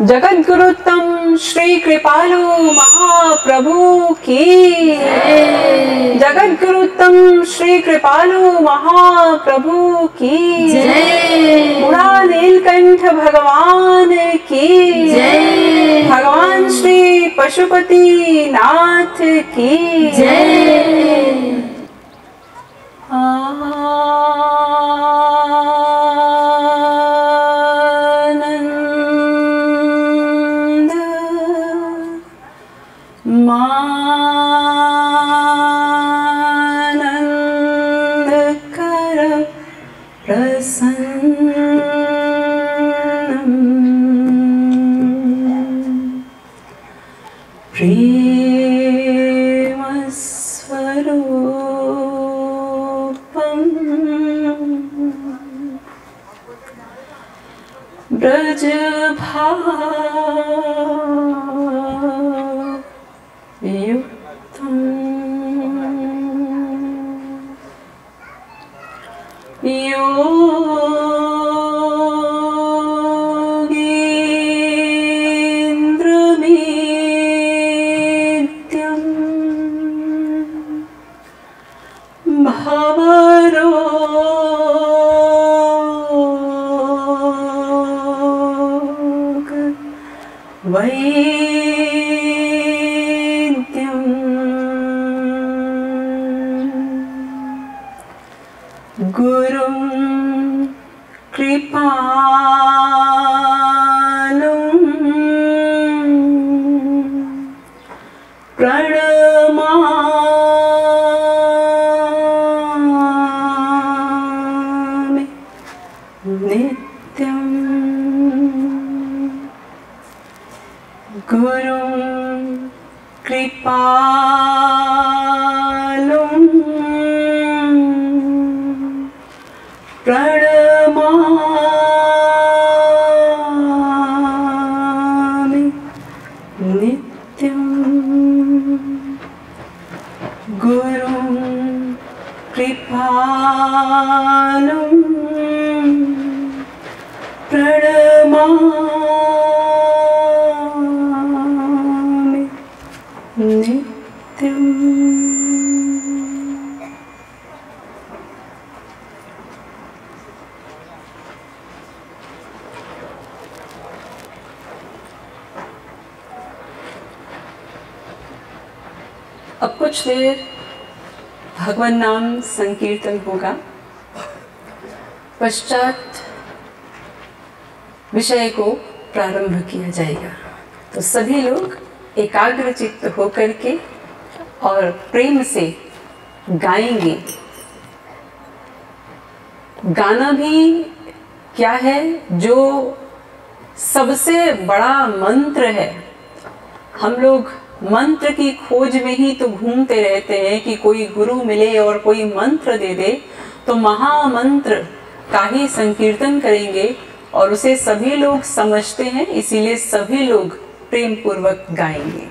जगद्गुरुत्तम श्री कृपालु महाप्रभु की। जगद्गुरुत्तम श्री कृपालु महाप्रभु की। बुढ़ा नीलकंठ भगवान की। भगवान श्री पशुपति नाथ की। अब कुछ देर भगवान नाम संकीर्तन होगा, पश्चात विषय को प्रारंभ किया जाएगा। तो सभी लोग एकाग्रचित्त होकर के और प्रेम से गाएंगे। गाना भी क्या है, जो सबसे बड़ा मंत्र है। हम लोग मंत्र की खोज में ही तो घूमते रहते हैं कि कोई गुरु मिले और कोई मंत्र दे दे, तो महामंत्र का ही संकीर्तन करेंगे और उसे सभी लोग समझते हैं, इसीलिए सभी लोग प्रेम पूर्वक गाएंगे।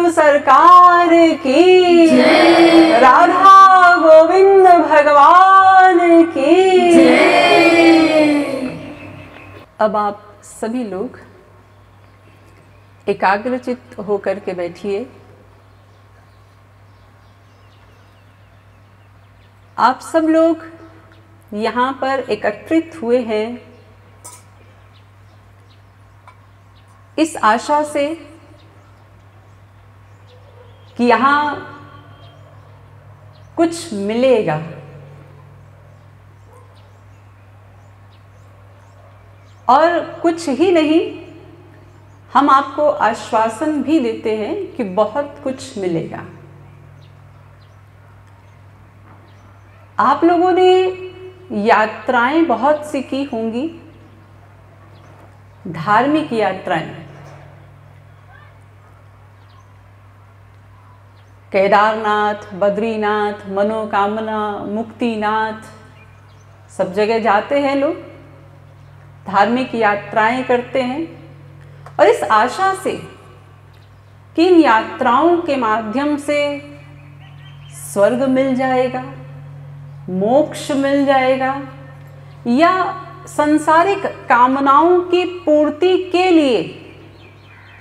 गुरु सरकार की जय, राधा गोविंद भगवान की जय। अब आप सभी लोग एकाग्रचित्त होकर के बैठिए। आप सब लोग यहाँ पर एकत्रित हुए हैं इस आशा से कि यहाँ कुछ मिलेगा। और कुछ ही नहीं, हम आपको आश्वासन भी देते हैं कि बहुत कुछ मिलेगा। आप लोगों ने यात्राएं बहुत सी की होंगी, धार्मिक यात्राएं। केदारनाथ, बद्रीनाथ, मनोकामना, मुक्तिनाथ, सब जगह जाते हैं लोग, धार्मिक यात्राएं करते हैं। और इस आशा से कि इन यात्राओं के माध्यम से स्वर्ग मिल जाएगा, मोक्ष मिल जाएगा, या सांसारिक कामनाओं की पूर्ति के लिए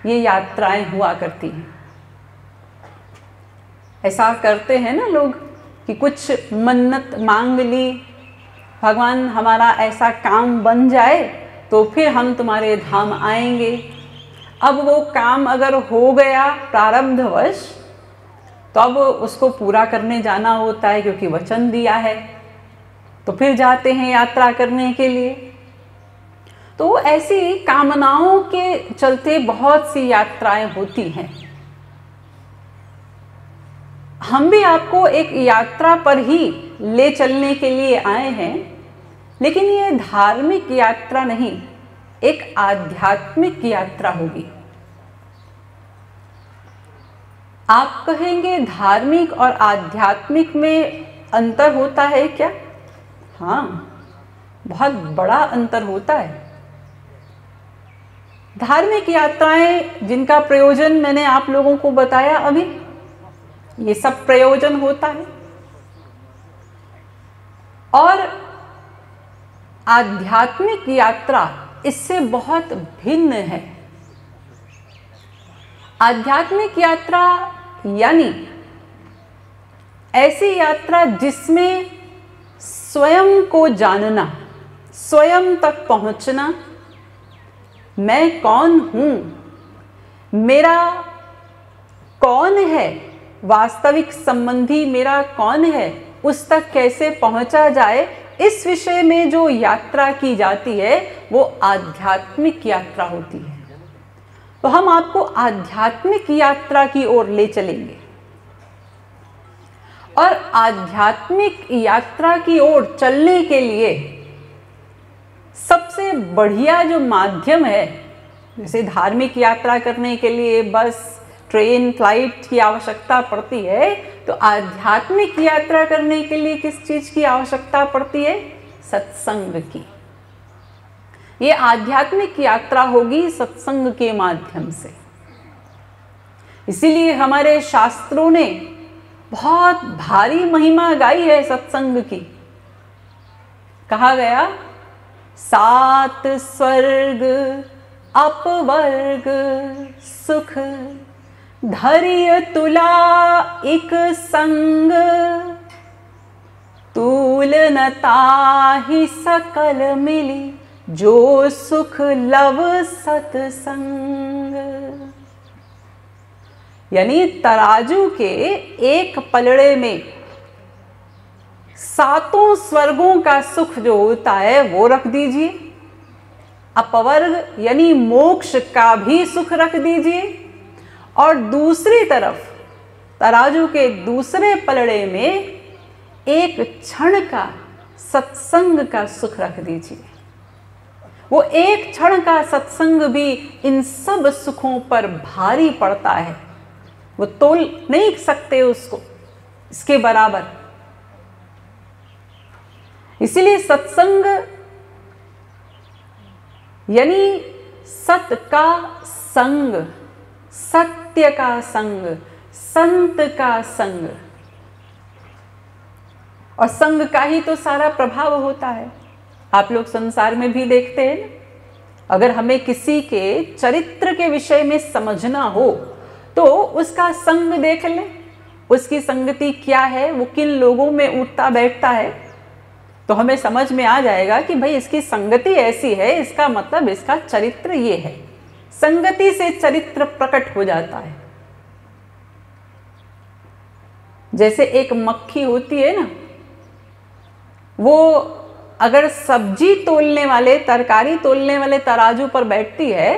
ये यात्राएं हुआ करती हैं। ऐसा करते हैं ना लोग कि कुछ मन्नत मांग ली, भगवान हमारा ऐसा काम बन जाए तो फिर हम तुम्हारे धाम आएंगे। अब वो काम अगर हो गया प्रारब्धवश, तो अब उसको पूरा करने जाना होता है क्योंकि वचन दिया है, तो फिर जाते हैं यात्रा करने के लिए। तो ऐसी कामनाओं के चलते बहुत सी यात्राएं होती हैं। हम भी आपको एक यात्रा पर ही ले चलने के लिए आए हैं, लेकिन ये धार्मिक यात्रा नहीं, एक आध्यात्मिक यात्रा होगी। आप कहेंगे धार्मिक और आध्यात्मिक में अंतर होता है क्या? हाँ, बहुत बड़ा अंतर होता है। धार्मिक यात्राएं जिनका प्रयोजन मैंने आप लोगों को बताया अभी, ये सब प्रयोजन होता है। और आध्यात्मिक यात्रा इससे बहुत भिन्न है। आध्यात्मिक यात्रा यानी ऐसी यात्रा जिसमें स्वयं को जानना, स्वयं तक पहुंचना, मैं कौन हूं, मेरा कौन है, वास्तविक संबंधी मेरा कौन है, उस तक कैसे पहुंचा जाए, इस विषय में जो यात्रा की जाती है वो आध्यात्मिक यात्रा होती है। तो हम आपको आध्यात्मिक यात्रा की ओर ले चलेंगे। और आध्यात्मिक यात्रा की ओर चलने के लिए सबसे बढ़िया जो माध्यम है, जैसे धार्मिक यात्रा करने के लिए बस, ट्रेन, फ्लाइट की आवश्यकता पड़ती है, तो आध्यात्मिक यात्रा करने के लिए किस चीज की आवश्यकता पड़ती है? सत्संग की। ये आध्यात्मिक यात्रा होगी सत्संग के माध्यम से। इसीलिए हमारे शास्त्रों ने बहुत भारी महिमा गाई है सत्संग की। कहा गया, 7 स्वर्ग अपवर्ग सुख, धैर्य तुला एक संग, तुलनता ही सकल मिली, जो सुख लव सत्संग। यानी तराजू के एक पलड़े में 7 स्वर्गों का सुख जो होता है वो रख दीजिए, अपवर्ग यानी मोक्ष का भी सुख रख दीजिए, और दूसरी तरफ तराजू के दूसरे पलड़े में एक क्षण का सत्संग का सुख रख दीजिए। वो एक क्षण का सत्संग भी इन सब सुखों पर भारी पड़ता है, वो तोल नहीं सकते उसको, इसके बराबर। इसीलिए सत्संग यानी सत का संग, सत्य का संग, संत का संग, और संग का ही तो सारा प्रभाव होता है। आप लोग संसार में भी देखते हैं, अगर हमें किसी के चरित्र के विषय में समझना हो तो उसका संग देख लें, उसकी संगति क्या है, वो किन लोगों में उठता बैठता है, तो हमें समझ में आ जाएगा कि भाई इसकी संगति ऐसी है, इसका मतलब इसका चरित्र ये है। संगति से चरित्र प्रकट हो जाता है। जैसे एक मक्खी होती है ना, वो अगर सब्जी तोलने वाले, तरकारी तोलने वाले तराजू पर बैठती है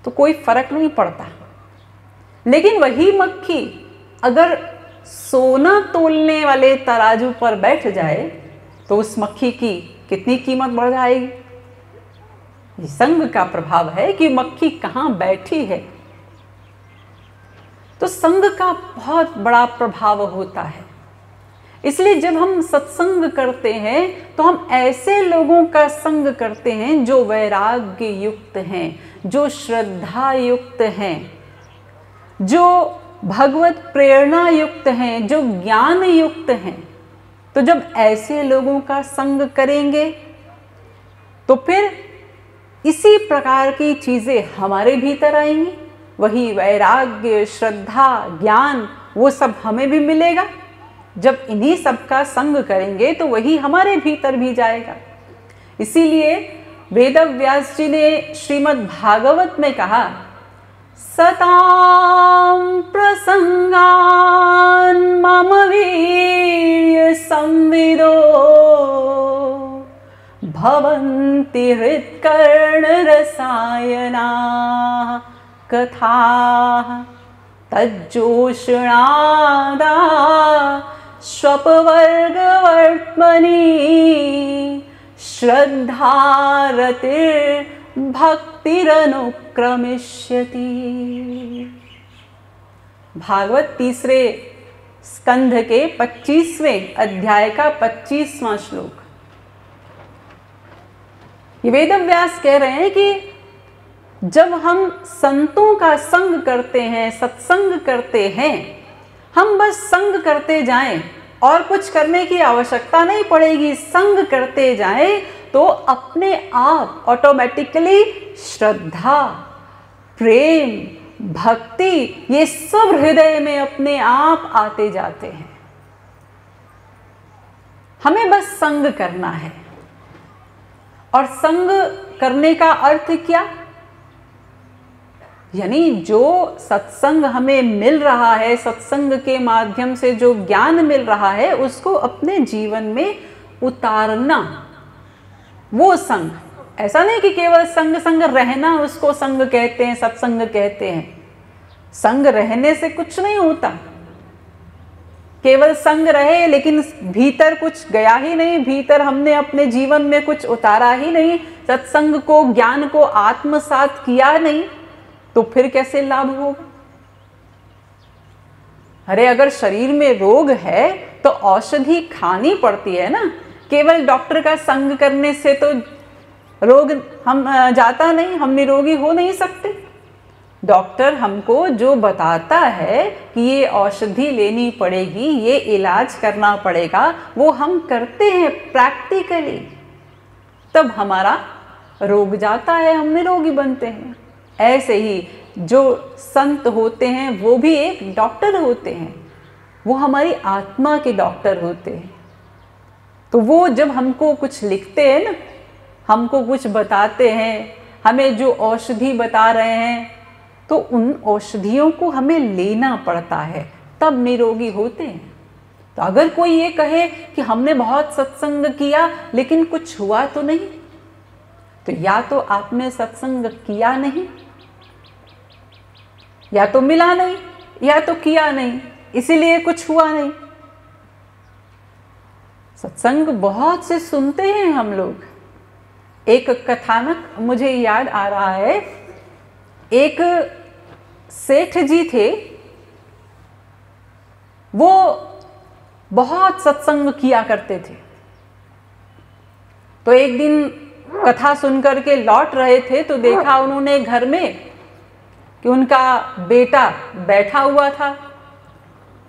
तो कोई फर्क नहीं पड़ता, लेकिन वही मक्खी अगर सोना तोलने वाले तराजू पर बैठ जाए तो उस मक्खी की कितनी कीमत बढ़ जाएगी। ये संग का प्रभाव है कि मक्खी कहाँ बैठी है। तो संग का बहुत बड़ा प्रभाव होता है। इसलिए जब हम सत्संग करते हैं तो हम ऐसे लोगों का संग करते हैं जो वैराग्य युक्त हैं, जो श्रद्धा युक्त हैं, जो भगवत प्रेरणा युक्त हैं, जो ज्ञान युक्त हैं। तो जब ऐसे लोगों का संग करेंगे तो फिर इसी प्रकार की चीज़ें हमारे भीतर आएंगी। वही वैराग्य, श्रद्धा, ज्ञान, वो सब हमें भी मिलेगा। जब इन्हीं सब का संग करेंगे तो वही हमारे भीतर भी जाएगा। इसीलिए वेदव्यास जी ने श्रीमद् भागवत में कहा, सतां प्रसंगान मम वीर्य संविदो भवन्ति हृत्कर्ण रसायना कथा तज्जोषणादा स्वपवर्गवर्त्मनि श्रद्धारतिर्भक्तिरनुक्रमिष्यति। भागवत तीसरे स्कंध के 25वें अध्याय का 25वां श्लोक। ये वेदव्यास कह रहे हैं कि जब हम संतों का संग करते हैं, सत्संग करते हैं, हम बस संग करते जाएं और कुछ करने की आवश्यकता नहीं पड़ेगी। संग करते जाएं तो अपने आप ऑटोमेटिकली श्रद्धा, प्रेम, भक्ति, ये सब हृदय में अपने आप आते जाते हैं। हमें बस संग करना है। और संग करने का अर्थ क्या? यानी जो सत्संग हमें मिल रहा है, सत्संग के माध्यम से जो ज्ञान मिल रहा है, उसको अपने जीवन में उतारना, वो संग। ऐसा नहीं कि केवल संग संग रहना उसको संग कहते हैं, सत्संग कहते हैं। संग रहने से कुछ नहीं होता। केवल संग रहे लेकिन भीतर कुछ गया ही नहीं, भीतर हमने अपने जीवन में कुछ उतारा ही नहीं, सत्संग को, ज्ञान को आत्मसात किया नहीं, तो फिर कैसे लाभ होगा? अरे अगर शरीर में रोग है तो औषधि खानी पड़ती है ना। केवल डॉक्टर का संग करने से तो रोग हम जाता नहीं, हम निरोगी हो नहीं सकते। डॉक्टर हमको जो बताता है कि ये औषधि लेनी पड़ेगी, ये इलाज करना पड़ेगा, वो हम करते हैं प्रैक्टिकली, तब हमारा रोग जाता है, हम निरोगी बनते हैं। ऐसे ही जो संत होते हैं वो भी एक डॉक्टर होते हैं, वो हमारी आत्मा के डॉक्टर होते हैं। तो वो जब हमको कुछ लिखते हैं ना, हमको कुछ बताते हैं, हमें जो औषधि बता रहे हैं, तो उन औषधियों को हमें लेना पड़ता है, तब निरोगी होते हैं। तो अगर कोई ये कहे कि हमने बहुत सत्संग किया लेकिन कुछ हुआ तो नहीं, तो या तो आपने सत्संग किया नहीं, या तो मिला नहीं, या तो किया नहीं, इसीलिए कुछ हुआ नहीं। सत्संग बहुत से सुनते हैं हम लोग। एक कथानक मुझे याद आ रहा है। एक सेठ जी थे, वो बहुत सत्संग किया करते थे। तो एक दिन कथा सुनकर के लौट रहे थे तो देखा उन्होंने घर में कि उनका बेटा बैठा हुआ था,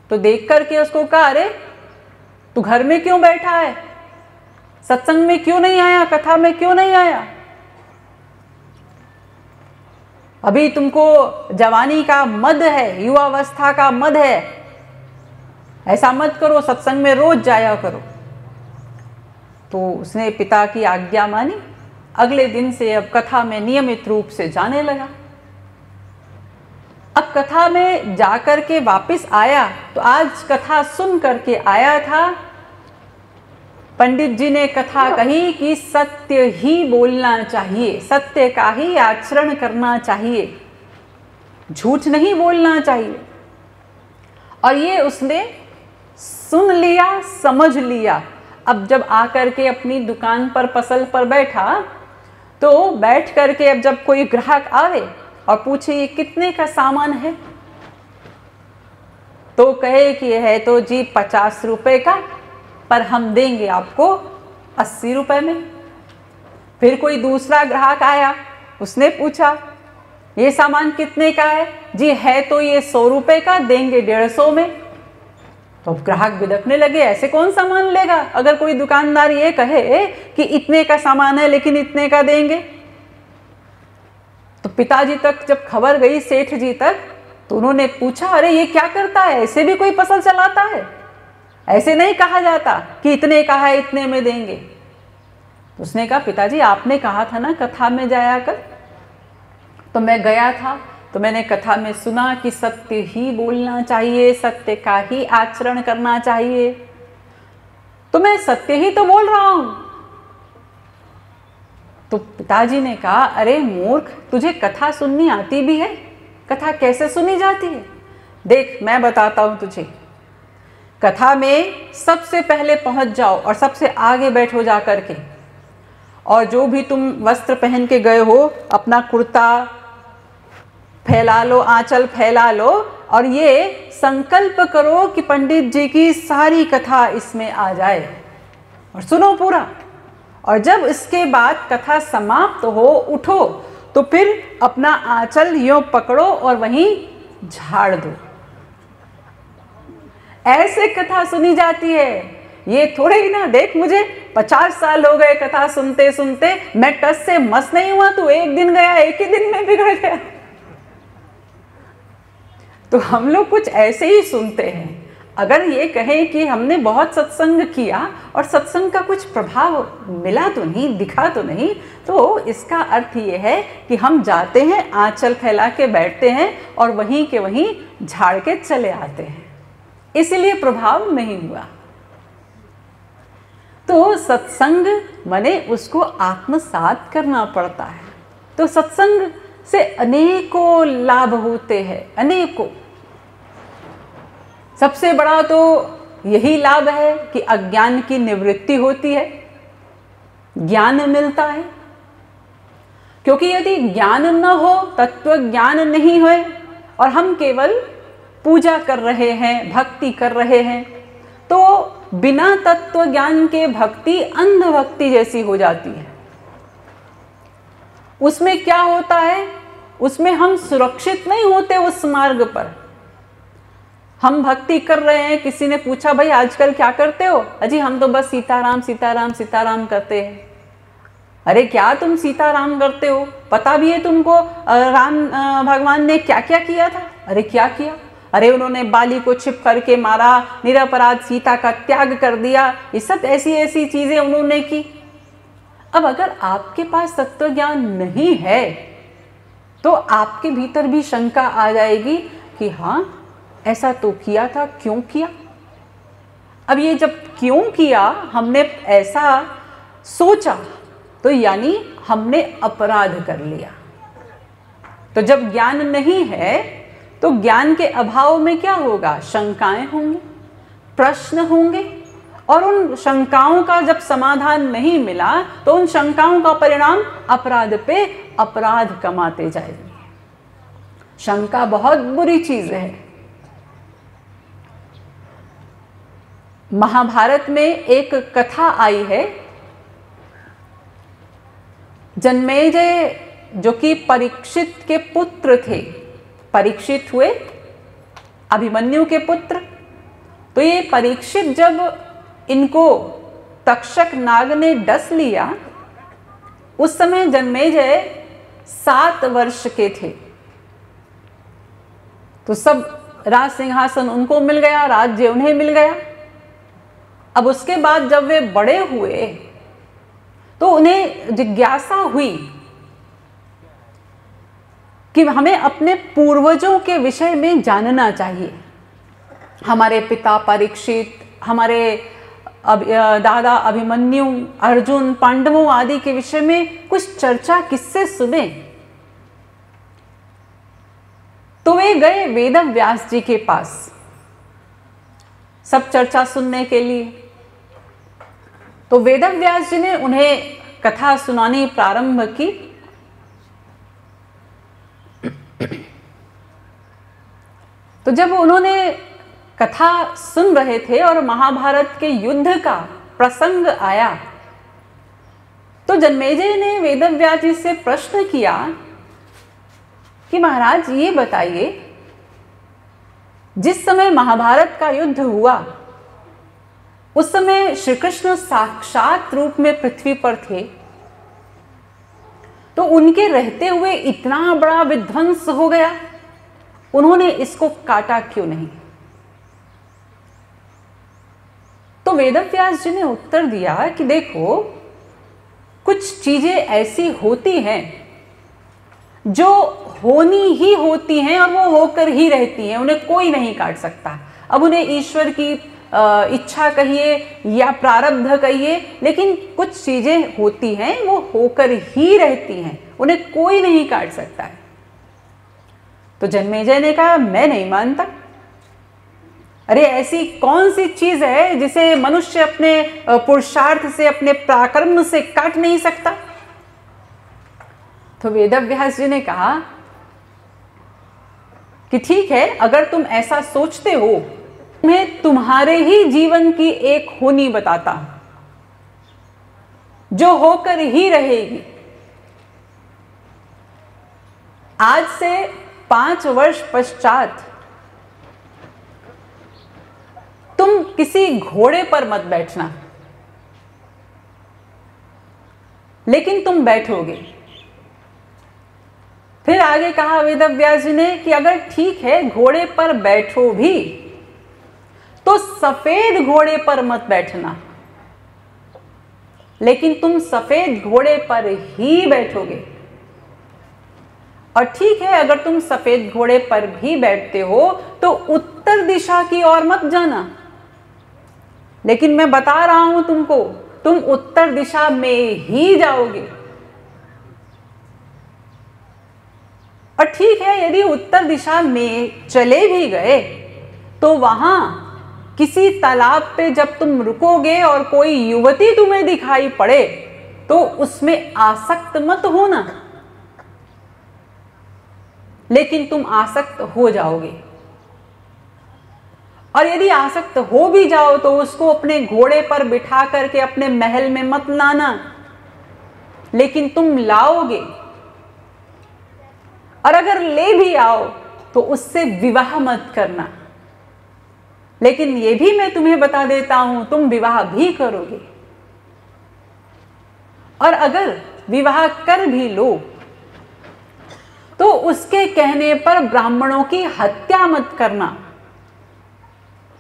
तो देख करके उसको कहा, अरे तू घर में क्यों बैठा है, सत्संग में क्यों नहीं आया, कथा में क्यों नहीं आया, अभी तुमको जवानी का मद है, युवावस्था का मद है, ऐसा मत करो, सत्संग में रोज जाया करो। तो उसने पिता की आज्ञा मानी, अगले दिन से अब कथा में नियमित रूप से जाने लगा। अब कथा में जाकर के वापस आया तो आज कथा सुन करके आया था। पंडित जी ने कथा कही कि सत्य ही बोलना चाहिए, सत्य का ही आचरण करना चाहिए, झूठ नहीं बोलना चाहिए। और ये उसने सुन लिया, समझ लिया। अब जब आकर के अपनी दुकान पर पसल पर बैठा तो बैठ करके अब जब कोई ग्राहक आवे और पूछे ये कितने का सामान है, तो कहे कि यह है तो जी 50 रुपए का, पर हम देंगे आपको 80 रुपए में। फिर कोई दूसरा ग्राहक आया, उसने पूछा ये सामान कितने का है, जी है तो ये 100 रुपए का, देंगे 150 में। तो ग्राहक बिदकने लगे, ऐसे कौन सामान लेगा, अगर कोई दुकानदार ये कहे कि इतने का सामान है लेकिन इतने का देंगे। तो पिताजी तक जब खबर गई, सेठ जी तक, तो उन्होंने पूछा, अरे ये क्या करता है, ऐसे भी कोई फसल चलाता है, ऐसे नहीं कहा जाता कि इतने का है इतने में देंगे। तो उसने कहा, पिताजी आपने कहा था ना कथा में जाया कर, तो मैं गया था, तो मैंने कथा में सुना कि सत्य ही बोलना चाहिए, सत्य का ही आचरण करना चाहिए, तो मैं सत्य ही तो बोल रहा हूं। तो पिताजी ने कहा, अरे मूर्ख, तुझे कथा सुननी आती भी है, कथा कैसे सुनी जाती है, देख मैं बताता हूं तुझे। कथा में सबसे पहले पहुंच जाओ और सबसे आगे बैठो जा करके, और जो भी तुम वस्त्र पहन के गए हो अपना कुर्ता फैला लो, आंचल फैला लो, और ये संकल्प करो कि पंडित जी की सारी कथा इसमें आ जाए, और सुनो पूरा। और जब इसके बाद कथा समाप्त हो, उठो तो फिर अपना आंचल यूं पकड़ो और वहीं झाड़ दो। ऐसे कथा सुनी जाती है। ये थोड़े ही ना, देख मुझे 50 साल हो गए कथा सुनते सुनते, मैं टस से मस नहीं हुआ, तू एक दिन गया, एक ही दिन में बिगड़ गया। तो हम लोग कुछ ऐसे ही सुनते हैं। अगर ये कहें कि हमने बहुत सत्संग किया और सत्संग का कुछ प्रभाव मिला तो नहीं, दिखा तो नहीं, तो इसका अर्थ ये है कि हम जाते हैं, आंचल फैला के बैठते हैं और वहीं के वहीं झाड़ के चले आते हैं, इसलिए प्रभाव नहीं हुआ। तो सत्संग माने उसको आत्मसात करना पड़ता है। तो सत्संग से अनेकों लाभ होते हैं, अनेकों। सबसे बड़ा तो यही लाभ है कि अज्ञान की निवृत्ति होती है, ज्ञान मिलता है। क्योंकि यदि ज्ञान न हो, तत्व ज्ञान नहीं हो, और हम केवल पूजा कर रहे हैं, भक्ति कर रहे हैं, तो बिना तत्व ज्ञान के भक्ति अंध भक्ति जैसी हो जाती है। उसमें क्या होता है, उसमें हम सुरक्षित नहीं होते उस मार्ग पर। हम भक्ति कर रहे हैं, किसी ने पूछा भाई आजकल क्या करते हो, अजी हम तो बस सीताराम सीताराम सीताराम करते हैं। अरे क्या तुम सीताराम करते हो, पता भी है तुमको राम भगवान ने क्या क्या किया था? अरे क्या किया? अरे उन्होंने बाली को छिप करके मारा, निरपराध सीता का त्याग कर दिया, ये सब ऐसी ऐसी चीजें उन्होंने की। अब अगर आपके पास तत्व ज्ञान नहीं है तो आपके भीतर भी शंका आ जाएगी कि हाँ ऐसा तो किया था, क्यों किया? अब ये जब क्यों किया, हमने ऐसा सोचा, तो यानी हमने अपराध कर लिया। तो जब ज्ञान नहीं है तो ज्ञान के अभाव में क्या होगा? शंकाएं होंगी, प्रश्न होंगे, और उन शंकाओं का जब समाधान नहीं मिला तो उन शंकाओं का परिणाम अपराध पे अपराध कमाते जाएंगे। शंका बहुत बुरी चीज है। महाभारत में एक कथा आई है, जन्मेजय जो कि परीक्षित के पुत्र थे, परीक्षित हुए, अभिमन्यु के पुत्र। तो ये परीक्षित जब इनको तक्षक नाग ने डस लिया, उस समय जन्मेजय 7 वर्ष के थे। तो सब राज सिंहासन उनको मिल गया, राज्य उन्हें मिल गया। अब उसके बाद जब वे बड़े हुए तो उन्हें जिज्ञासा हुई कि हमें अपने पूर्वजों के विषय में जानना चाहिए। हमारे पिता परीक्षित, हमारे दादा अभिमन्यु, अर्जुन, पांडवों आदि के विषय में कुछ चर्चा किससे सुने। तो वे गए वेदव्यास जी के पास सब चर्चा सुनने के लिए। तो वेदव्यास जी ने उन्हें कथा सुनानी प्रारंभ की। तो जब उन्होंने कथा सुन रहे थे और महाभारत के युद्ध का प्रसंग आया, तो जन्मेजय ने वेदव्यास जी से प्रश्न किया कि महाराज ये बताइए, जिस समय महाभारत का युद्ध हुआ उस समय श्री कृष्ण साक्षात रूप में पृथ्वी पर थे, तो उनके रहते हुए इतना बड़ा विध्वंस हो गया, उन्होंने इसको काटा क्यों नहीं? तो वेदव्यास जी ने उत्तर दिया कि देखो, कुछ चीजें ऐसी होती हैं जो होनी ही होती हैं और वो होकर ही रहती हैं, उन्हें कोई नहीं काट सकता। अब उन्हें ईश्वर की इच्छा कहिए या प्रारब्ध कहिए, लेकिन कुछ चीजें होती हैं वो होकर ही रहती हैं, उन्हें कोई नहीं काट सकता है। तो जन्मेजय ने कहा, मैं नहीं मानता। अरे ऐसी कौन सी चीज है जिसे मनुष्य अपने पुरुषार्थ से, अपने पराक्रम से काट नहीं सकता? तो वेदव्यास जी ने कहा कि ठीक है, अगर तुम ऐसा सोचते हो, मैं तुम्हारे ही जीवन की एक होनी बताता हूं जो होकर ही रहेगी। आज से 5 वर्ष पश्चात तुम किसी घोड़े पर मत बैठना, लेकिन तुम बैठोगे। फिर आगे कहा वेदव्यास जी ने कि अगर ठीक है घोड़े पर बैठो भी, तो सफेद घोड़े पर मत बैठना, लेकिन तुम सफेद घोड़े पर ही बैठोगे। और ठीक है, अगर तुम सफेद घोड़े पर भी बैठते हो तो उत्तर दिशा की ओर मत जाना, लेकिन मैं बता रहा हूं तुमको, तुम उत्तर दिशा में ही जाओगे। और ठीक है, यदि उत्तर दिशा में चले भी गए तो वहां किसी तालाब पे जब तुम रुकोगे और कोई युवती तुम्हें दिखाई पड़े तो उसमें आसक्त मत होना, लेकिन तुम आसक्त हो जाओगे। और यदि आसक्त हो भी जाओ तो उसको अपने घोड़े पर बिठा करके अपने महल में मत लाना, लेकिन तुम लाओगे। और अगर ले भी आओ तो उससे विवाह मत करना, लेकिन ये भी मैं तुम्हें बता देता हूं, तुम विवाह भी करोगे। और अगर विवाह कर भी लो तो उसके कहने पर ब्राह्मणों की हत्या मत करना,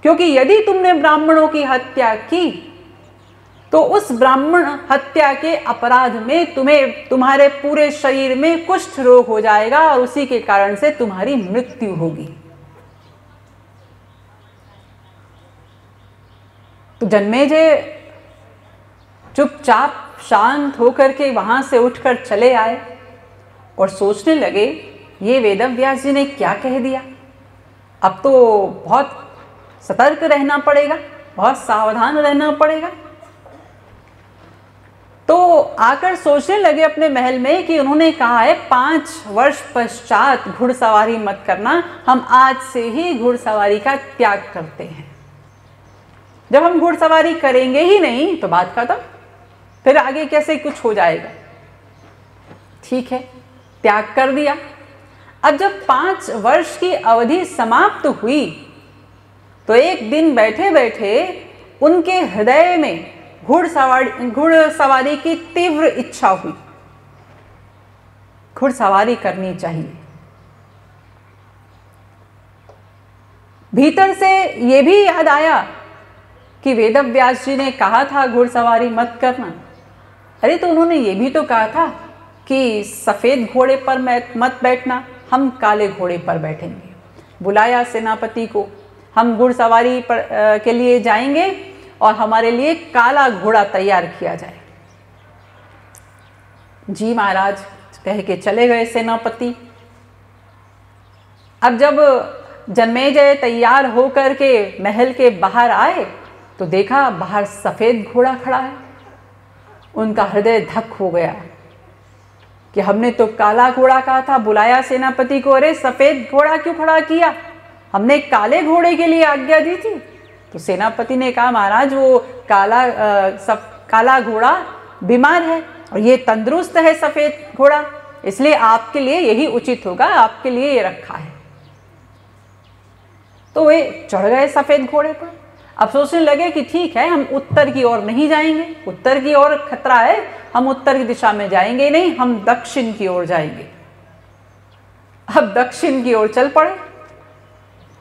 क्योंकि यदि तुमने ब्राह्मणों की हत्या की तो उस ब्राह्मण हत्या के अपराध में तुम्हारे पूरे शरीर में कुष्ठ रोग हो जाएगा और उसी के कारण से तुम्हारी मृत्यु होगी। तो जन्मेजय चुपचाप शांत होकर के वहां से उठकर चले आए और सोचने लगे, ये वेदव्यास जी ने क्या कह दिया, अब तो बहुत सतर्क रहना पड़ेगा, बहुत सावधान रहना पड़ेगा। तो आकर सोचने लगे अपने महल में कि उन्होंने कहा है 5 वर्ष पश्चात घुड़सवारी मत करना, हम आज से ही घुड़सवारी का त्याग करते हैं। जब हम घुड़सवारी करेंगे ही नहीं तो बात खत्म, फिर आगे कैसे कुछ हो जाएगा। ठीक है, त्याग कर दिया। अब जब 5 वर्ष की अवधि समाप्त हुई तो एक दिन बैठे बैठे उनके हृदय में घुड़सवारी की तीव्र इच्छा हुई। घुड़सवारी करनी चाहिए। भीतर से यह भी याद आया कि वेदव्यास जी ने कहा था घुड़सवारी मत करना। अरे तो उन्होंने ये भी तो कहा था कि सफेद घोड़े पर मत बैठना, हम काले घोड़े पर बैठेंगे। बुलाया सेनापति को, हम घुड़सवारी के लिए जाएंगे और हमारे लिए काला घोड़ा तैयार किया जाए। जी महाराज कह के चले गए सेनापति। अब जब जन्मेजय तैयार होकर के महल के बाहर आए तो देखा बाहर सफेद घोड़ा खड़ा है। उनका हृदय धक हो गया कि हमने तो काला घोड़ा कहा था। बुलाया सेनापति को, अरे सफेद घोड़ा क्यों खड़ा किया, हमने काले घोड़े के लिए आज्ञा दी थी। तो सेनापति ने कहा महाराज वो काला घोड़ा बीमार है और ये तंदुरुस्त है सफेद घोड़ा, इसलिए आपके लिए यही उचित होगा, आपके लिए ये रखा है। तो वे चढ़ गए सफेद घोड़े पर। अब सोचने लगे कि ठीक है, हम उत्तर की ओर नहीं जाएंगे, उत्तर की ओर खतरा है, हम उत्तर की दिशा में जाएंगे नहीं, हम दक्षिण की ओर जाएंगे। अब दक्षिण की ओर चल पड़े।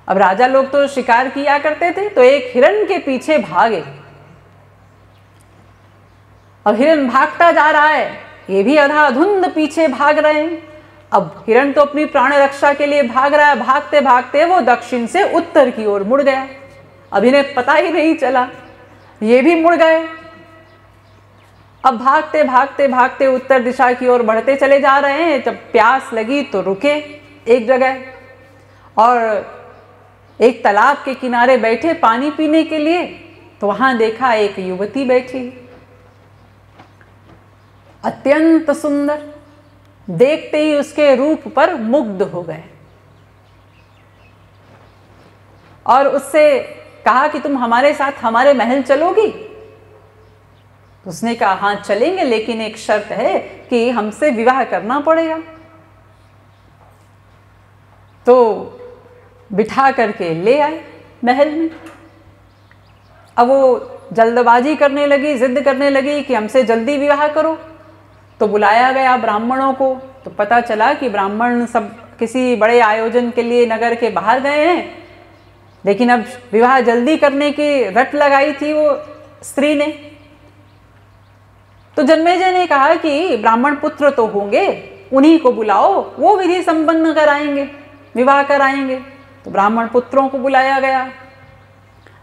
अब राजा लोग तो शिकार किया करते थे, तो एक हिरण के पीछे भागे। अब हिरण भागता जा रहा है, ये भी अंधाधुंध पीछे भाग रहे हैं। अब हिरण तो अपनी प्राण रक्षा के लिए भाग रहा है, भागते भागते वो दक्षिण से उत्तर की ओर मुड़ गया। अब इन्हें पता ही नहीं चला, ये भी मुड़ गए। अब भागते भागते भागते उत्तर दिशा की ओर बढ़ते चले जा रहे हैं। जब प्यास लगी तो रुके एक जगह और एक तालाब के किनारे बैठे पानी पीने के लिए। तो वहां देखा एक युवती बैठी, अत्यंत सुंदर। देखते ही उसके रूप पर मुग्ध हो गए और उससे कहा कि तुम हमारे साथ हमारे महल चलोगी। तो उसने कहा हाँ चलेंगे, लेकिन एक शर्त है कि हमसे विवाह करना पड़ेगा। तो बिठा करके ले आए महल में। अब वो जल्दबाजी करने लगी, जिद करने लगी कि हमसे जल्दी विवाह करो। तो बुलाया गया ब्राह्मणों को। तो पता चला कि ब्राह्मण सब किसी बड़े आयोजन के लिए नगर के बाहर गए हैं, लेकिन अब विवाह जल्दी करने की रट लगाई थी वो स्त्री ने। तो जन्मेजय ने कहा कि ब्राह्मण पुत्र तो होंगे, उन्हीं को बुलाओ, वो विधि संपन्न कराएंगे, विवाह कराएंगे। तो ब्राह्मण पुत्रों को बुलाया गया।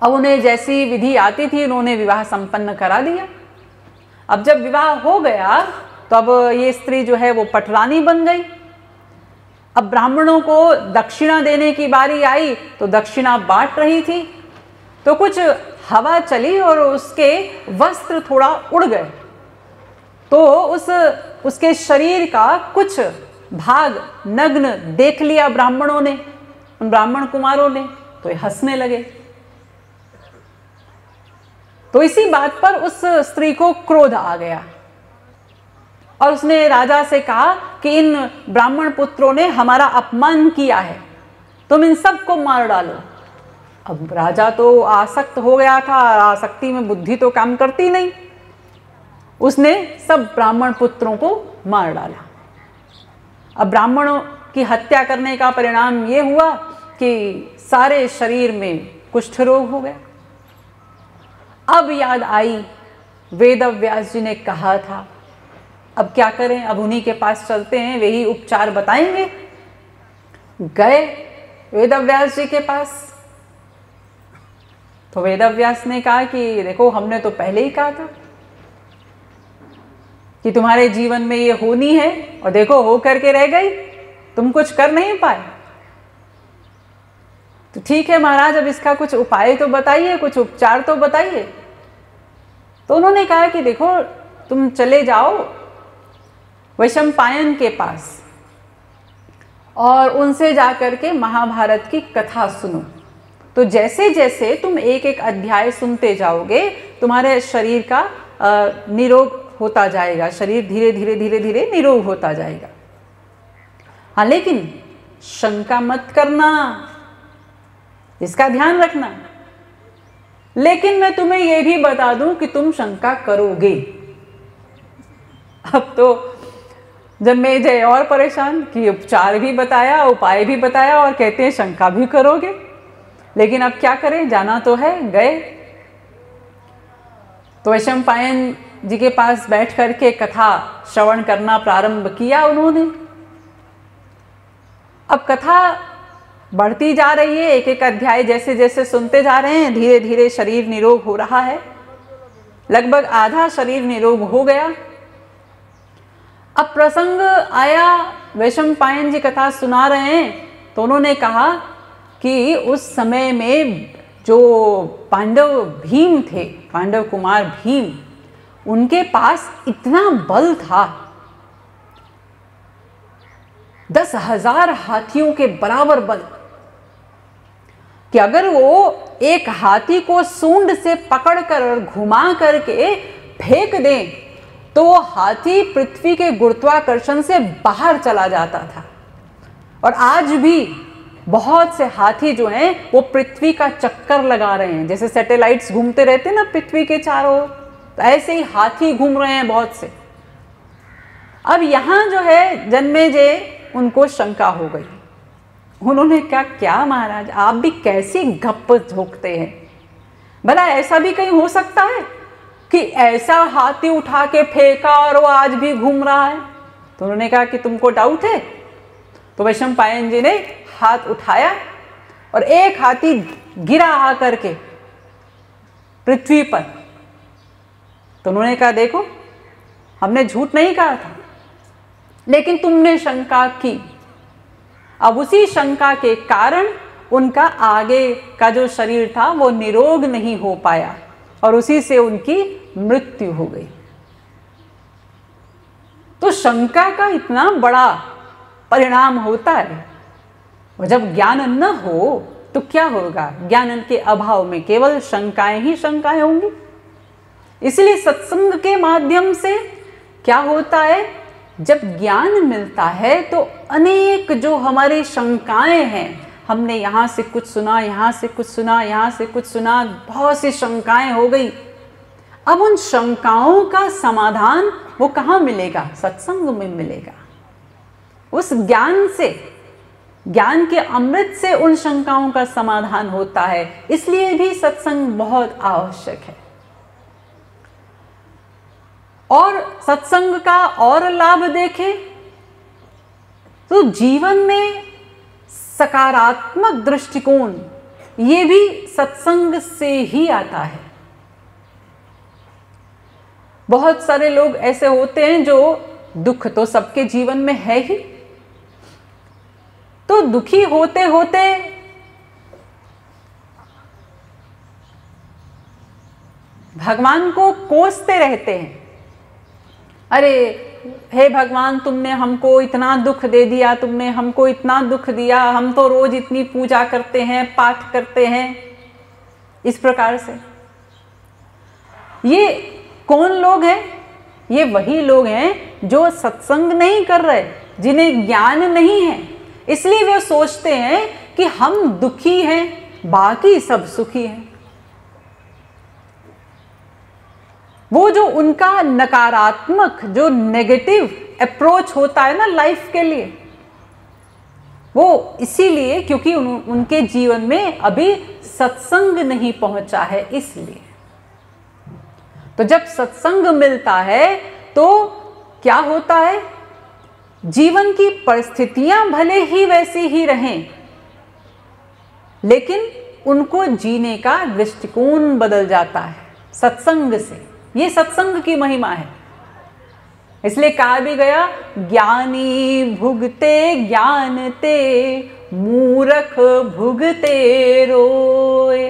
अब उन्हें जैसी विधि आती थी उन्होंने विवाह संपन्न करा दिया। अब जब विवाह हो गया तो अब ये स्त्री जो है वो पटरानी बन गई। अब ब्राह्मणों को दक्षिणा देने की बारी आई तो दक्षिणा बांट रही थी। तो कुछ हवा चली और उसके वस्त्र थोड़ा उड़ गए। तो उसके शरीर का कुछ भाग नग्न देख लिया ब्राह्मणों ने, उन ब्राह्मण कुमारों ने। तो ये हंसने लगे। तो इसी बात पर उस स्त्री को क्रोध आ गया और उसने राजा से कहा कि इन ब्राह्मण पुत्रों ने हमारा अपमान किया है, तुम इन सबको मार डालो। अब राजा तो आसक्त हो गया था, आसक्ति में बुद्धि तो काम करती नहीं। उसने सब ब्राह्मण पुत्रों को मार डाला। अब ब्राह्मणों की हत्या करने का परिणाम ये हुआ कि सारे शरीर में कुष्ठ रोग हो गया। अब याद आई वेदव्यास जी ने कहा था, अब क्या करें, अब उन्हीं के पास चलते हैं, वही उपचार बताएंगे। गए वेदव्यास जी के पास। तो वेदव्यास ने कहा कि देखो हमने तो पहले ही कहा था कि तुम्हारे जीवन में ये होनी है और देखो हो करके रह गई, तुम कुछ कर नहीं पाए। तो ठीक है महाराज, अब इसका कुछ उपाय तो बताइए, कुछ उपचार तो बताइए। तो उन्होंने कहा कि देखो तुम चले जाओ वैशंपायन के पास और उनसे जाकर के महाभारत की कथा सुनो। तो जैसे जैसे तुम एक एक अध्याय सुनते जाओगे तुम्हारे शरीर का निरोग होता जाएगा, शरीर धीरे धीरे धीरे धीरे निरोग होता जाएगा। हाँ, लेकिन शंका मत करना, इसका ध्यान रखना। लेकिन मैं तुम्हें यह भी बता दूं कि तुम शंका करोगे। अब तो जब मैं जय और परेशान कि उपचार भी बताया, उपाय भी बताया और कहते हैं शंका भी करोगे। लेकिन अब क्या करें, जाना तो है, गए। तो वैशंपायन जी के पास बैठ करके कथा श्रवण करना प्रारंभ किया उन्होंने। अब कथा बढ़ती जा रही है, एक एक अध्याय जैसे जैसे सुनते जा रहे हैं, धीरे धीरे शरीर निरोग हो रहा है। लगभग आधा शरीर निरोग हो गया। अब प्रसंग आया, वैशंपायन जी कथा सुना रहे हैं तो उन्होंने कहा कि उस समय में जो पांडव भीम थे, पांडव कुमार भीम, उनके पास इतना बल था, 10,000 हाथियों के बराबर बल, कि अगर वो एक हाथी को सूंड से पकड़कर और घुमा करके फेंक दें तो वो हाथी पृथ्वी के गुरुत्वाकर्षण से बाहर चला जाता था। और आज भी बहुत से हाथी जो हैं वो पृथ्वी का चक्कर लगा रहे हैं, जैसे सैटेलाइट्स घूमते रहते हैं ना पृथ्वी के चारों ओर, तो ऐसे ही हाथी घूम रहे हैं बहुत से। अब यहाँ जो है जन्मेजय, उनको शंका हो गई। उन्होंने कहा, क्या महाराज आप भी कैसी गप झोंकते हैं, भला ऐसा भी कहीं हो सकता है कि ऐसा हाथी उठा के फेंका और वो आज भी घूम रहा है? तो उन्होंने कहा कि तुमको डाउट है? तो वैशंपायन जी ने हाथ उठाया और एक हाथी गिरा आकर के पृथ्वी पर। तो उन्होंने कहा, देखो हमने झूठ नहीं कहा था, लेकिन तुमने शंका की। अब उसी शंका के कारण उनका आगे का जो शरीर था वो निरोग नहीं हो पाया और उसी से उनकी मृत्यु हो गई। तो शंका का इतना बड़ा परिणाम होता है। और जब ज्ञान न हो तो क्या होगा? ज्ञान के अभाव में केवल शंकाएं ही शंकाएं होंगी। इसलिए सत्संग के माध्यम से क्या होता है, जब ज्ञान मिलता है तो अनेक जो हमारी शंकाएं हैं, हमने यहाँ से कुछ सुना, यहाँ से कुछ सुना, यहाँ से कुछ सुना, बहुत सी शंकाएं हो गई। अब उन शंकाओं का समाधान वो कहाँ मिलेगा? सत्संग में मिलेगा। उस ज्ञान से, ज्ञान के अमृत से उन शंकाओं का समाधान होता है। इसलिए भी सत्संग बहुत आवश्यक है। और सत्संग का और लाभ देखें तो जीवन में सकारात्मक दृष्टिकोण ये भी सत्संग से ही आता है। बहुत सारे लोग ऐसे होते हैं जो, दुख तो सबके जीवन में है ही, तो दुखी होते होते भगवान को कोसते रहते हैं। अरे हे भगवान, तुमने हमको इतना दुख दे दिया, तुमने हमको इतना दुख दिया, हम तो रोज इतनी पूजा करते हैं, पाठ करते हैं। इस प्रकार से ये कौन लोग हैं? ये वही लोग हैं जो सत्संग नहीं कर रहे, जिन्हें ज्ञान नहीं है। इसलिए वे सोचते हैं कि हम दुखी हैं, बाकी सब सुखी हैं। वो जो उनका नकारात्मक, जो नेगेटिव अप्रोच होता है ना लाइफ के लिए, वो इसीलिए क्योंकि उनके जीवन में अभी सत्संग नहीं पहुंचा है। इसलिए तो जब सत्संग मिलता है तो क्या होता है, जीवन की परिस्थितियां भले ही वैसी ही रहें, लेकिन उनको जीने का दृष्टिकोण बदल जाता है सत्संग से। ये सत्संग की महिमा है। इसलिए कहा भी गया, ज्ञानी भुगते ज्ञानते, मूर्ख भुगते रोए।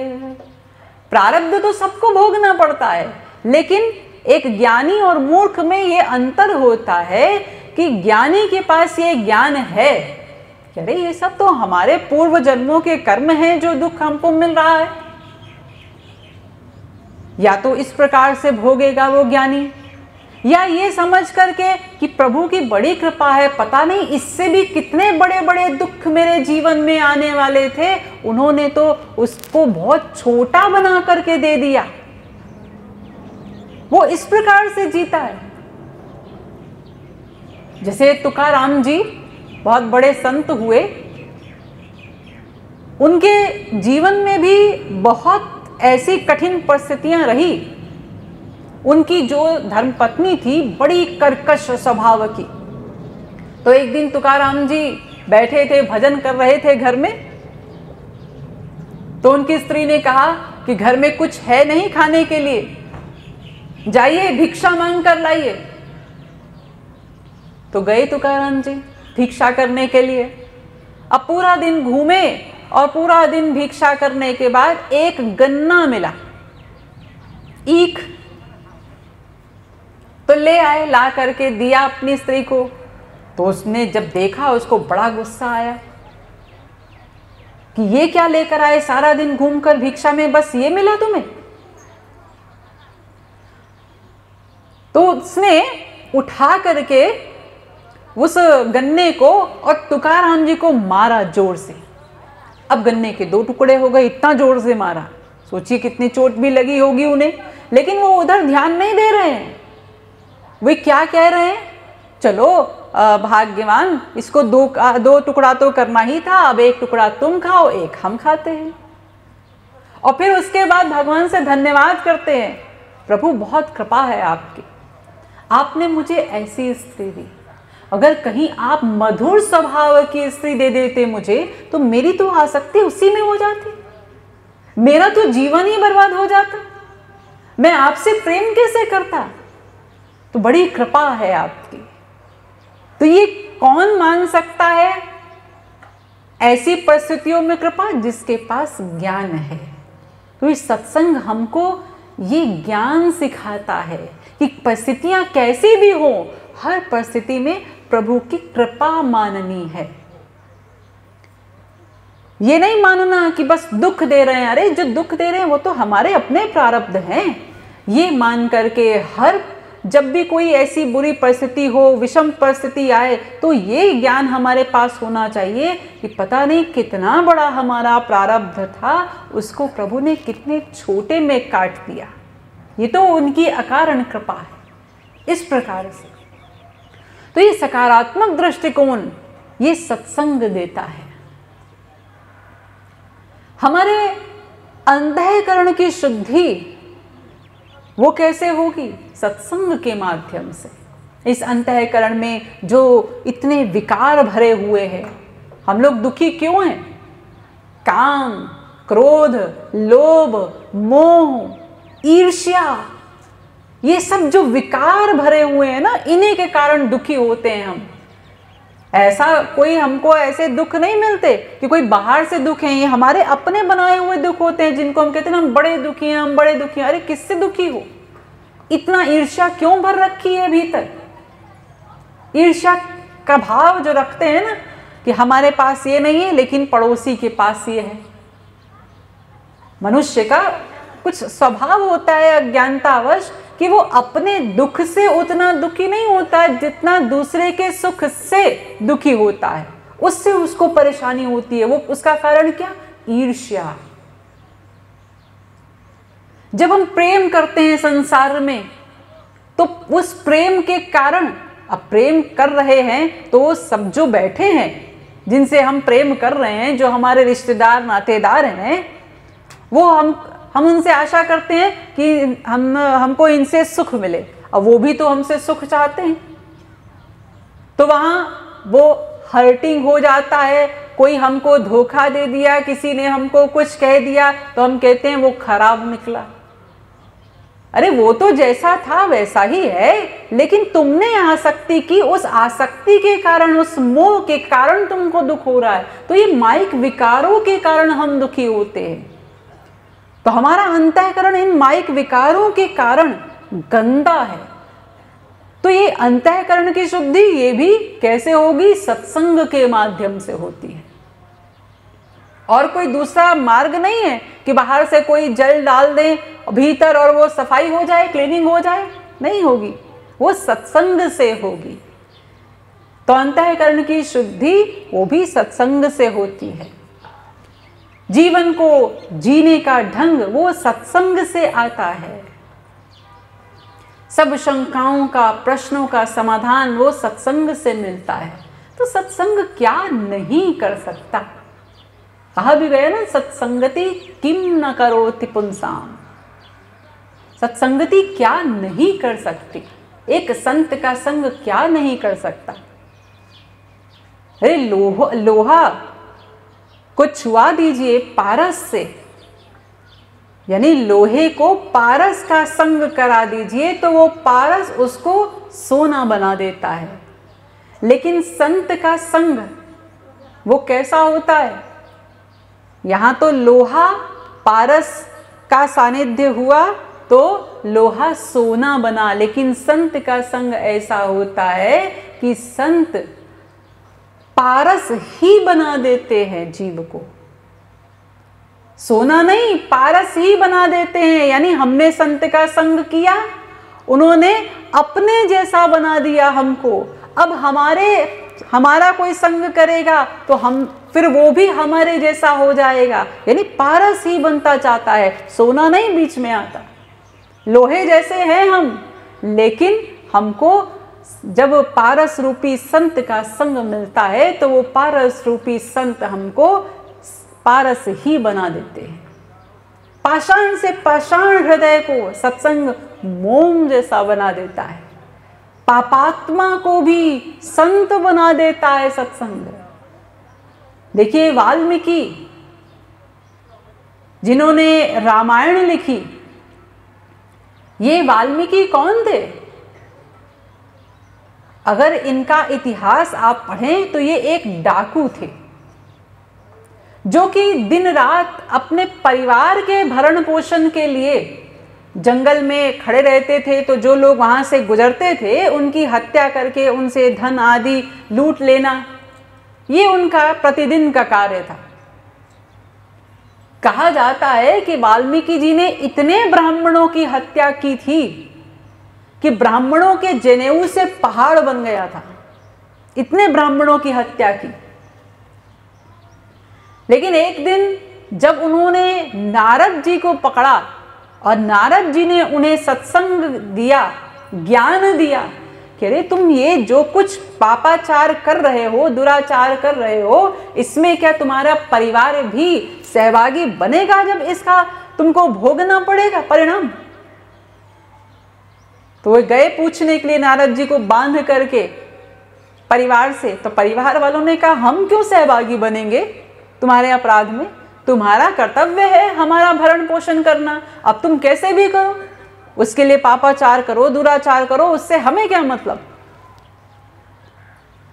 प्रारब्ध तो सबको भोगना पड़ता है, लेकिन एक ज्ञानी और मूर्ख में ये अंतर होता है कि ज्ञानी के पास ये ज्ञान है कि अरे ये सब तो हमारे पूर्व जन्मों के कर्म हैं जो दुख हमको मिल रहा है। या तो इस प्रकार से भोगेगा वो ज्ञानी, या ये समझ करके कि प्रभु की बड़ी कृपा है, पता नहीं इससे भी कितने बड़े बड़े दुख मेरे जीवन में आने वाले थे, उन्होंने तो उसको बहुत छोटा बना करके दे दिया। वो इस प्रकार से जीता है। जैसे तुकाराम जी बहुत बड़े संत हुए, उनके जीवन में भी बहुत ऐसी कठिन परिस्थितियां रही। उनकी जो धर्मपत्नी थी बड़ी कर्कश स्वभाव की। तो एक दिन तुकाराम जी बैठे थे, भजन कर रहे थे घर में, तो उनकी स्त्री ने कहा कि घर में कुछ है नहीं खाने के लिए, जाइए भिक्षा मांग कर लाइए। तो गए तुकाराम जी भिक्षा करने के लिए। अब पूरा दिन घूमे और पूरा दिन भिक्षा करने के बाद एक गन्ना मिला, ईख, तो ले आए, ला करके दिया अपनी स्त्री को। तो उसने जब देखा उसको बड़ा गुस्सा आया कि ये क्या लेकर आए, सारा दिन घूमकर भिक्षा में बस ये मिला तुम्हें। तो उसने उठा करके उस गन्ने को और तुकाराम जी को मारा जोर से। अब गन्ने के 2 टुकड़े हो गए, इतना जोर से मारा, सोचिए कितनी चोट भी लगी होगी उन्हें। लेकिन वो उधर ध्यान नहीं दे रहे हैं। वे क्या कह रहे हैं, चलो भाग्यवान, इसको 2 टुकड़ा तो करना ही था, अब 1 टुकड़ा तुम खाओ, 1 हम खाते हैं। और फिर उसके बाद भगवान से धन्यवाद करते हैं, प्रभु बहुत कृपा है आपकी, आपने मुझे ऐसी स्त्री दी। अगर कहीं आप मधुर स्वभाव की स्त्री दे देते मुझे, तो मेरी तो आसक्ति उसी में हो जाती, मेरा तो जीवन ही बर्बाद हो जाता, मैं आपसे प्रेम कैसे करता। तो बड़ी कृपा है आपकी। तो ये कौन मान सकता है ऐसी परिस्थितियों में कृपा, जिसके पास ज्ञान है। तो इस सत्संग हमको ये ज्ञान सिखाता है कि परिस्थितियां कैसी भी हो, हर परिस्थिति में प्रभु की कृपा माननी है। ये नहीं मानना कि बस दुख दे रहे हैं, अरे जो दुख दे रहे हैं वो तो हमारे अपने प्रारब्ध हैं। ये मान करके हर जब भी कोई ऐसी बुरी परिस्थिति हो, विषम परिस्थिति आए, तो ये ज्ञान हमारे पास होना चाहिए कि पता नहीं कितना बड़ा हमारा प्रारब्ध था, उसको प्रभु ने कितने छोटे में काट दिया। ये तो उनकी अकारण कृपा है। इस प्रकार से तो ये सकारात्मक दृष्टिकोण ये सत्संग देता है। हमारे अंतःकरण की शुद्धि वो कैसे होगी? सत्संग के माध्यम से। इस अंतःकरण में जो इतने विकार भरे हुए हैं, हम लोग दुखी क्यों हैं? काम, क्रोध, लोभ, मोह, ईर्ष्या, ये सब जो विकार भरे हुए हैं ना, इन्हीं के कारण दुखी होते हैं हम। ऐसा कोई हमको ऐसे दुख नहीं मिलते कि कोई बाहर से दुख है, ये हमारे अपने बनाए हुए दुख होते हैं, जिनको हम कहते हैं हम बड़े दुखी हैं, हम बड़े दुखी हैं। अरे किससे दुखी हो? इतना ईर्ष्या क्यों भर रखी है भीतर? ईर्ष्या का भाव जो रखते हैं ना कि हमारे पास ये नहीं है लेकिन पड़ोसी के पास ये है। मनुष्य का कुछ स्वभाव होता है अज्ञानतावश कि वो अपने दुख से उतना दुखी नहीं होता जितना दूसरे के सुख से दुखी होता है, उससे उसको परेशानी होती है। वो उसका कारण क्या? ईर्ष्या। जब हम प्रेम करते हैं संसार में, तो उस प्रेम के कारण, अब प्रेम कर रहे हैं तो सब जो बैठे हैं जिनसे हम प्रेम कर रहे हैं, जो हमारे रिश्तेदार नातेदार हैं, वो हम उनसे आशा करते हैं कि हमको इनसे सुख मिले, और वो भी तो हमसे सुख चाहते हैं। तो वहाँ वो हर्टिंग हो जाता है। कोई हमको धोखा दे दिया, किसी ने हमको कुछ कह दिया, तो हम कहते हैं वो खराब निकला। अरे वो तो जैसा था वैसा ही है, लेकिन तुमने आसक्ति की, उस आसक्ति के कारण, उस मोह के कारण तुमको दुख हो रहा है। तो ये माइक विकारों के कारण हम दुखी होते हैं। तो हमारा अंतःकरण इन माइक विकारों के कारण गंदा है। तो ये अंतःकरण की शुद्धि ये भी कैसे होगी? सत्संग के माध्यम से होती है। और कोई दूसरा मार्ग नहीं है कि बाहर से कोई जल डाल दे भीतर और वो सफाई हो जाए, क्लीनिंग हो जाए, नहीं होगी। वो सत्संग से होगी। तो अंतःकरण की शुद्धि वो भी सत्संग से होती है। जीवन को जीने का ढंग वो सत्संग से आता है। सब शंकाओं का, प्रश्नों का समाधान वो सत्संग से मिलता है। तो सत्संग क्या नहीं कर सकता? कहा भी गया ना, सत्संगति किम न करोति पुंसाम। सत्संगति क्या नहीं कर सकती? एक संत का संग क्या नहीं कर सकता? अरे लोहा को छुआ दीजिए पारस से, यानी लोहे को पारस का संग करा दीजिए तो वो पारस उसको सोना बना देता है। लेकिन संत का संग वो कैसा होता है? यहाँ तो लोहा पारस का सानिध्य हुआ तो लोहा सोना बना, लेकिन संत का संग ऐसा होता है कि संत पारस ही बना देते हैं जीव को। सोना नहीं, पारस ही बना देते हैं। यानी हमने संत का संग किया, उन्होंने अपने जैसा बना दिया हमको। अब हमारा कोई संग करेगा तो हम फिर वो भी हमारे जैसा हो जाएगा। यानी पारस ही बनता जाता है, सोना नहीं बीच में आता। लोहे जैसे हैं हम, लेकिन हमको जब पारस रूपी संत का संग मिलता है तो वो पारस रूपी संत हमको पारस ही बना देते हैं। पाषाण से पाषाण हृदय को सत्संग मोम जैसा बना देता है। पापात्मा को भी संत बना देता है सत्संग। देखिए वाल्मीकि जिन्होंने रामायण लिखी, ये वाल्मीकि कौन थे? अगर इनका इतिहास आप पढ़ें तो ये एक डाकू थे, जो कि दिन रात अपने परिवार के भरण पोषण के लिए जंगल में खड़े रहते थे। तो जो लोग वहां से गुजरते थे उनकी हत्या करके उनसे धन आदि लूट लेना, ये उनका प्रतिदिन का कार्य था। कहा जाता है कि वाल्मीकि जी ने इतने ब्राह्मणों की हत्या की थी कि ब्राह्मणों के जनेऊ से पहाड़ बन गया था। इतने ब्राह्मणों की हत्या की। लेकिन एक दिन जब उन्होंने नारद जी को पकड़ा और नारद जी ने उन्हें सत्संग दिया, ज्ञान दिया कि अरे तुम ये जो कुछ पापाचार कर रहे हो, दुराचार कर रहे हो, इसमें क्या तुम्हारा परिवार भी सहभागी बनेगा जब इसका तुमको भोगना पड़ेगा परिणाम? तो वे गए पूछने के लिए नारद जी को बांध करके परिवार से। तो परिवार वालों ने कहा हम क्यों सहभागी बनेंगे तुम्हारे अपराध में? तुम्हारा कर्तव्य है हमारा भरण पोषण करना, अब तुम कैसे भी करो, उसके लिए पापाचार करो, दुराचार करो, उससे हमें क्या मतलब।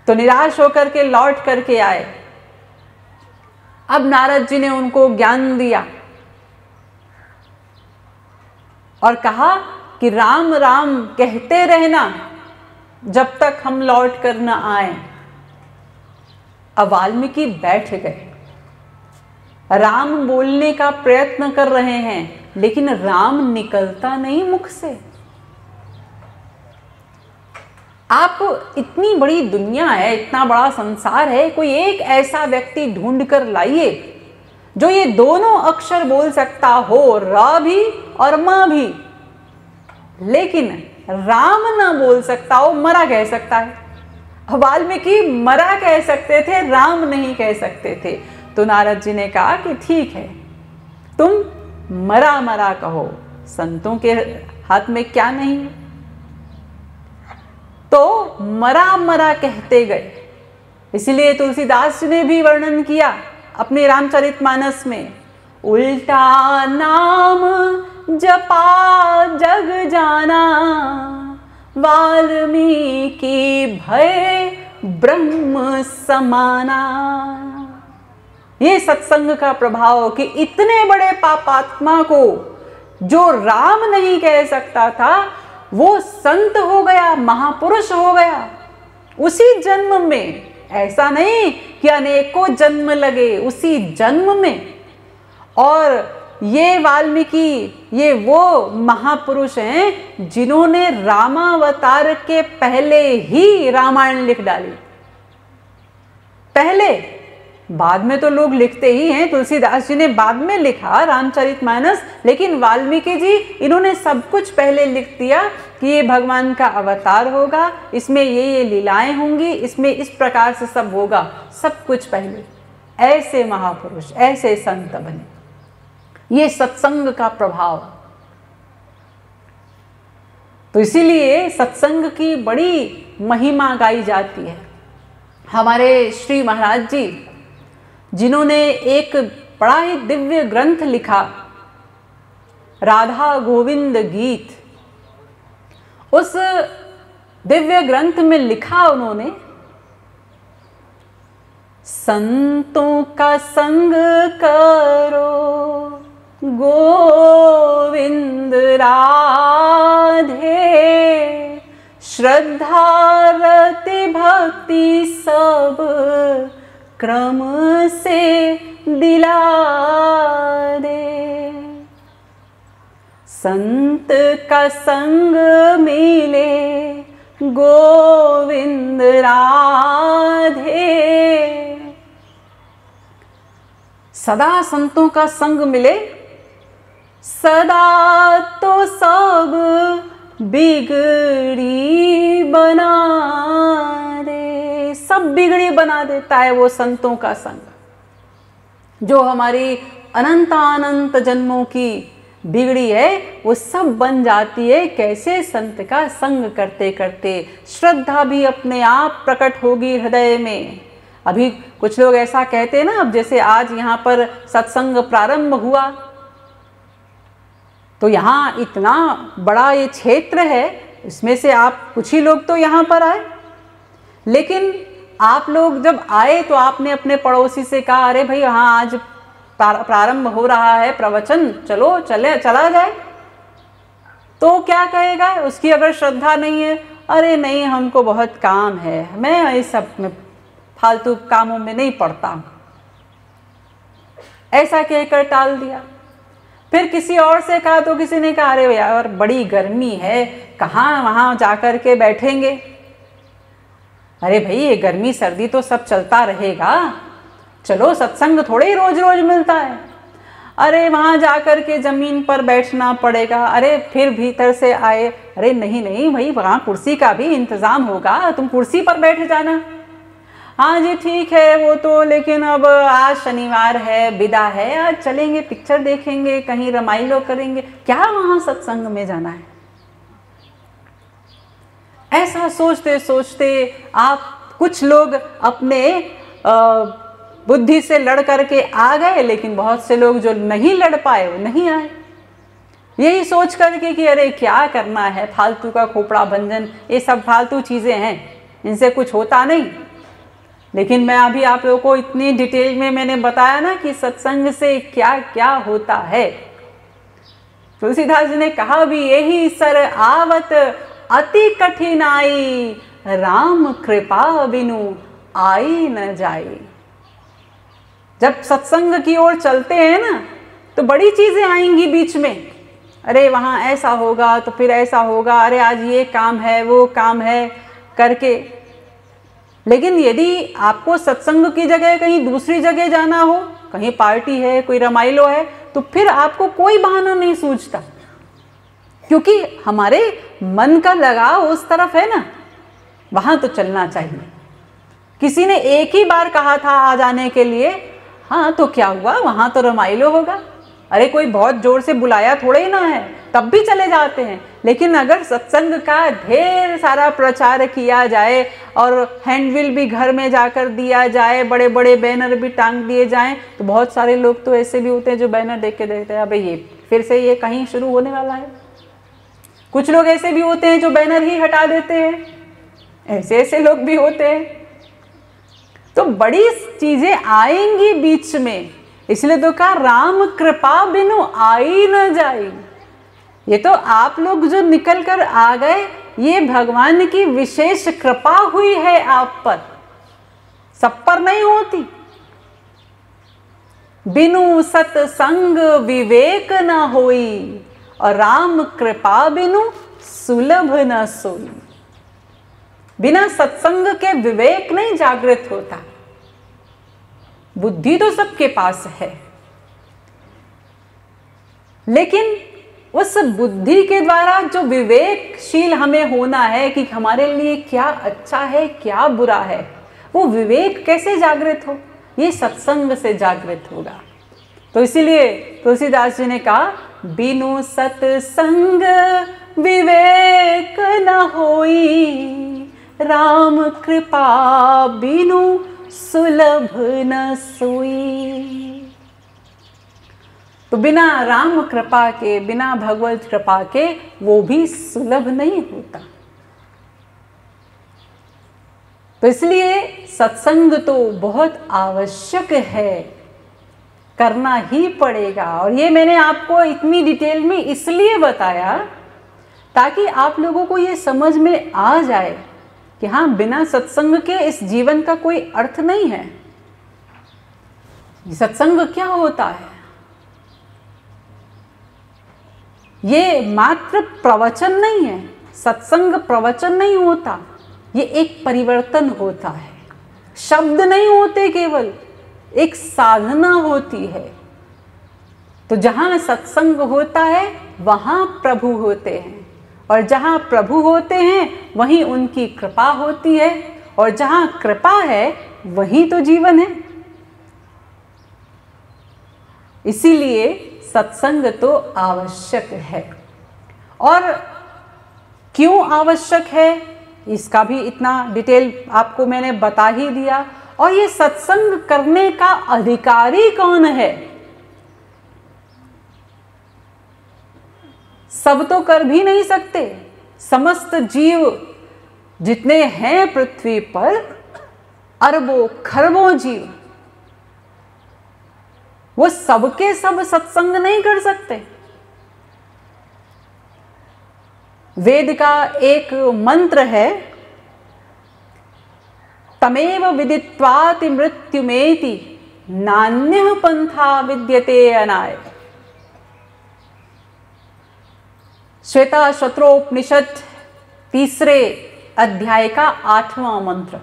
तो निराश होकर के लौट करके आए। अब नारद जी ने उनको ज्ञान दिया और कहा कि राम राम कहते रहना जब तक हम लौट कर न आए। अब वाल्मीकि बैठ गए, राम बोलने का प्रयत्न कर रहे हैं, लेकिन राम निकलता नहीं मुख से। आप इतनी बड़ी दुनिया है, इतना बड़ा संसार है, कोई एक ऐसा व्यक्ति ढूंढ कर लाइए जो ये दोनों अक्षर बोल सकता हो, रा भी और मां भी, लेकिन राम ना बोल सकता हो, मरा कह सकता है। वाल्मीकि मरा कह सकते थे, राम नहीं कह सकते थे। तो नारद जी ने कहा कि ठीक है, तुम मरा मरा कहो, संतों के हाथ में क्या नहीं है। तो मरा मरा कहते गए। इसलिए तुलसीदास जी ने भी वर्णन किया अपने रामचरितमानस में, उल्टा नाम जपा जग जाना, वाल्मीकि भय ब्रह्म समाना। ये सत्संग का प्रभाव कि इतने बड़े पापात्मा को जो राम नहीं कह सकता था वो संत हो गया, महापुरुष हो गया उसी जन्म में। ऐसा नहीं कि अनेकों जन्म लगे, उसी जन्म में। और ये वाल्मीकि, ये वो महापुरुष हैं जिन्होंने रामावतार के पहले ही रामायण लिख डाली। पहले, बाद में तो लोग लिखते ही हैं, तुलसीदास जी ने बाद में लिखा रामचरितमानस, लेकिन वाल्मीकि जी इन्होंने सब कुछ पहले लिख दिया कि ये भगवान का अवतार होगा, इसमें ये लीलाएं होंगी, इसमें इस प्रकार से सब होगा, सब कुछ पहले। ऐसे महापुरुष, ऐसे संत बने। ये सत्संग का प्रभाव। तो इसीलिए सत्संग की बड़ी महिमा गाई जाती है। हमारे श्री महाराज जी जिन्होंने एक बड़ा ही दिव्य ग्रंथ लिखा, राधा गोविंद गीत, उस दिव्य ग्रंथ में लिखा उन्होंने, संतों का संग करो गोविंद राधे, श्रद्धा रति भक्ति सब क्रम से दिला दे। संत का संग मिले गोविंद राधे, सदा संतों का संग मिले, सदा तो सब बिगड़ी बना दे। सब बिगड़ी बना देता है वो संतों का संग। जो हमारी अनंत जन्मों की बिगड़ी है वो सब बन जाती है कैसे? संत का संग करते करते। श्रद्धा भी अपने आप प्रकट होगी हृदय में। अभी कुछ लोग ऐसा कहते हैं ना, अब जैसे आज यहाँ पर सत्संग प्रारंभ हुआ तो यहाँ इतना बड़ा ये क्षेत्र है, इसमें से आप कुछ ही लोग तो यहाँ पर आए, लेकिन आप लोग जब आए तो आपने अपने पड़ोसी से कहा, अरे भाई हाँ आज प्रारंभ हो रहा है प्रवचन, चलो चला जाए। तो क्या कहेगा? उसकी अगर श्रद्धा नहीं है, अरे नहीं हमको बहुत काम है, मैं इस सब में फालतू कामों में नहीं पड़ता, ऐसा कहकर टाल दिया। फिर किसी और से कहा तो किसी ने कहा, अरे यार बड़ी गर्मी है, कहाँ वहाँ जाकर के बैठेंगे। अरे भाई ये गर्मी सर्दी तो सब चलता रहेगा, चलो सत्संग थोड़े ही रोज रोज मिलता है। अरे वहाँ जाकर के ज़मीन पर बैठना पड़ेगा। अरे फिर भीतर से आए, अरे नहीं नहीं भाई वहाँ कुर्सी का भी इंतज़ाम होगा, तुम कुर्सी पर बैठ जाना। हाँ जी ठीक है वो तो, लेकिन अब आज शनिवार है, विदा है, आज चलेंगे पिक्चर देखेंगे, कहीं रमाइलो करेंगे, क्या वहाँ सत्संग में जाना है। ऐसा सोचते सोचते आप कुछ लोग अपने बुद्धि से लड़ करके आ गए, लेकिन बहुत से लोग जो नहीं लड़ पाए वो नहीं आए, यही सोच करके कि अरे क्या करना है, फालतू का खोपड़ा भंजन, ये सब फालतू चीज़ें हैं, इनसे कुछ होता नहीं। लेकिन मैं अभी आप लोगों को इतनी डिटेल में मैंने बताया ना कि सत्संग से क्या क्या होता है। तुलसीदास जी ने कहा भी, यही सर आवत अति कठिनाई, राम कृपा बिनु आई न जाई। जब सत्संग की ओर चलते हैं ना तो बड़ी चीजें आएंगी बीच में, अरे वहाँ ऐसा होगा तो फिर ऐसा होगा, अरे आज ये काम है वो काम है करके। लेकिन यदि आपको सत्संग की जगह कहीं दूसरी जगह जाना हो, कहीं पार्टी है, कोई रमाइलो है, तो फिर आपको कोई बहाना नहीं सूझता, क्योंकि हमारे मन का लगाव उस तरफ है ना, वहाँ तो चलना चाहिए। किसी ने एक ही बार कहा था आ जाने के लिए, हाँ तो क्या हुआ, वहाँ तो रमाइलो होगा, अरे कोई बहुत जोर से बुलाया थोड़े ही ना है, तब भी चले जाते हैं। लेकिन अगर सत्संग का ढेर सारा प्रचार किया जाए और हैंडबिल भी घर में जाकर दिया जाए, बड़े बड़े बैनर भी टांग दिए जाएं, तो बहुत सारे लोग तो ऐसे भी होते हैं जो बैनर देख के देखते हैं, अबे ये फिर से ये कहीं शुरू होने वाला है। कुछ लोग ऐसे भी होते हैं जो बैनर ही हटा देते हैं, ऐसे लोग भी होते हैं। तो बड़ी चीजें आएंगी बीच में, इसलिए तो कहा राम कृपा बिनु आई न जाई। ये तो आप लोग जो निकल कर आ गए, ये भगवान की विशेष कृपा हुई है आप पर, सब पर नहीं होती। बिनु सतसंग विवेक न होई, और राम कृपा बिनु सुलभ न सोई। बिना सत्संग के विवेक नहीं जागृत होता। बुद्धि तो सबके पास है, लेकिन उस बुद्धि के द्वारा जो विवेकशील हमें होना है कि हमारे लिए क्या अच्छा है क्या बुरा है, वो विवेक कैसे जागृत हो? ये सत्संग से जागृत होगा। तो इसीलिए तुलसीदास जी ने कहा, बिनु सत्संग विवेक न होई, राम कृपा बिनु सुलभ न सोई। तो बिना राम कृपा के, बिना भगवत कृपा के वो भी सुलभ नहीं होता। तो इसलिए सत्संग तो बहुत आवश्यक है, करना ही पड़ेगा। और ये मैंने आपको इतनी डिटेल में इसलिए बताया ताकि आप लोगों को ये समझ में आ जाए कि हाँ, बिना सत्संग के इस जीवन का कोई अर्थ नहीं है। सत्संग क्या होता है? ये मात्र प्रवचन नहीं है, सत्संग प्रवचन नहीं होता, ये एक परिवर्तन होता है। शब्द नहीं होते, केवल एक साधना होती है। तो जहाँ सत्संग होता है वहाँ प्रभु होते हैं, और जहाँ प्रभु होते हैं वहीं उनकी कृपा होती है, और जहाँ कृपा है वहीं तो जीवन है। इसीलिए सत्संग तो आवश्यक है। और क्यों आवश्यक है इसका भी इतना डिटेल आपको मैंने बता ही दिया। और ये सत्संग करने का अधिकारी कौन है? सब तो कर भी नहीं सकते। समस्त जीव जितने हैं पृथ्वी पर, अरबों खरबों जीव, वो सबके सब सत्संग नहीं कर सकते। वेद का एक मंत्र है, तमेव विदित्वाति मृत्युमेति नान्यः पंथा विद्यते अनाय। श्वेताश्वत्रोपनिषद 3 अध्याय का 8वां मंत्र।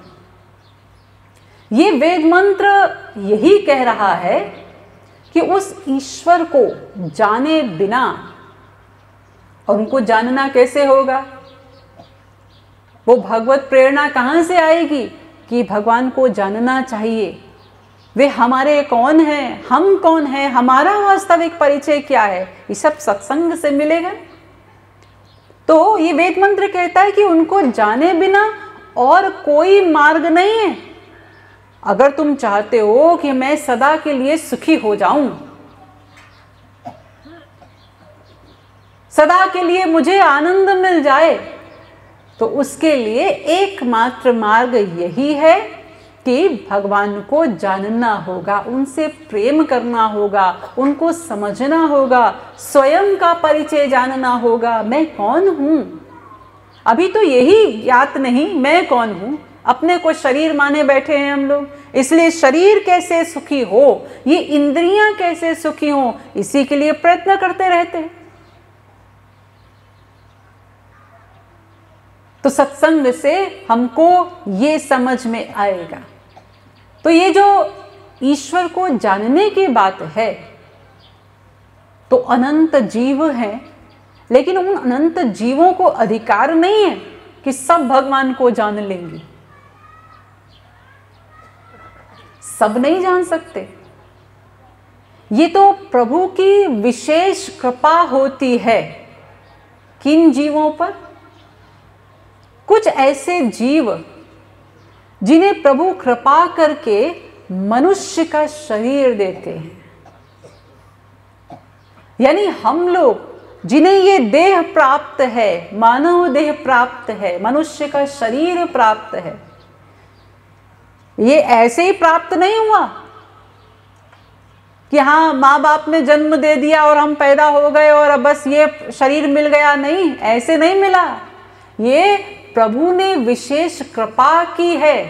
ये वेद मंत्र यही कह रहा है कि उस ईश्वर को जाने बिना, और उनको जानना कैसे होगा? वो भगवत प्रेरणा कहाँ से आएगी कि भगवान को जानना चाहिए? वे हमारे कौन हैं, हम कौन हैं, हमारा वास्तविक परिचय क्या है? ये सब सत्संग से मिलेगा। तो ये वेद मंत्र कहता है कि उनको जाने बिना और कोई मार्ग नहीं है। अगर तुम चाहते हो कि मैं सदा के लिए सुखी हो जाऊं, सदा के लिए मुझे आनंद मिल जाए, तो उसके लिए एकमात्र मार्ग यही है कि भगवान को जानना होगा, उनसे प्रेम करना होगा, उनको समझना होगा, स्वयं का परिचय जानना होगा। मैं कौन हूँ? अभी तो यही ज्ञात नहीं मैं कौन हूँ। अपने को शरीर माने बैठे हैं हम लोग, इसलिए शरीर कैसे सुखी हो, ये इंद्रियां कैसे सुखी हो, इसी के लिए प्रयत्न करते रहते हैं। तो सत्संग से हमको ये समझ में आएगा। तो ये जो ईश्वर को जानने की बात है, तो अनंत जीव हैं, लेकिन उन अनंत जीवों को अधिकार नहीं है कि सब भगवान को जान लेंगे। सब नहीं जान सकते। ये तो प्रभु की विशेष कृपा होती है। किन जीवों पर? कुछ ऐसे जीव जिन्हें प्रभु कृपा करके मनुष्य का शरीर देते हैं, यानी हम लोग जिन्हें ये देह प्राप्त है, मानव देह प्राप्त है, मनुष्य का शरीर प्राप्त है, ये ऐसे ही प्राप्त नहीं हुआ कि हाँ माँ बाप ने जन्म दे दिया और हम पैदा हो गए और अब बस ये शरीर मिल गया। नहीं, ऐसे नहीं मिला। ये प्रभु ने विशेष कृपा की है,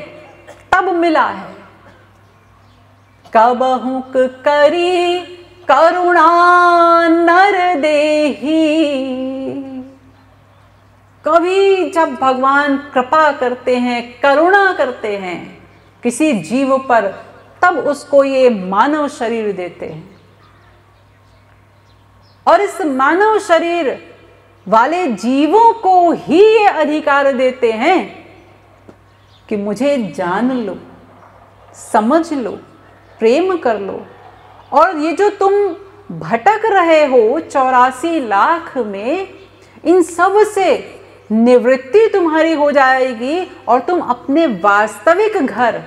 तब मिला है। कबहु करी करुणा नर देही। कभी जब भगवान कृपा करते हैं, करुणा करते हैं किसी जीव पर, तब उसको ये मानव शरीर देते हैं। और इस मानव शरीर वाले जीवों को ही ये अधिकार देते हैं कि मुझे जान लो, समझ लो, प्रेम कर लो। और ये जो तुम भटक रहे हो 84 लाख में, इन सब से निवृत्ति तुम्हारी हो जाएगी और तुम अपने वास्तविक घर,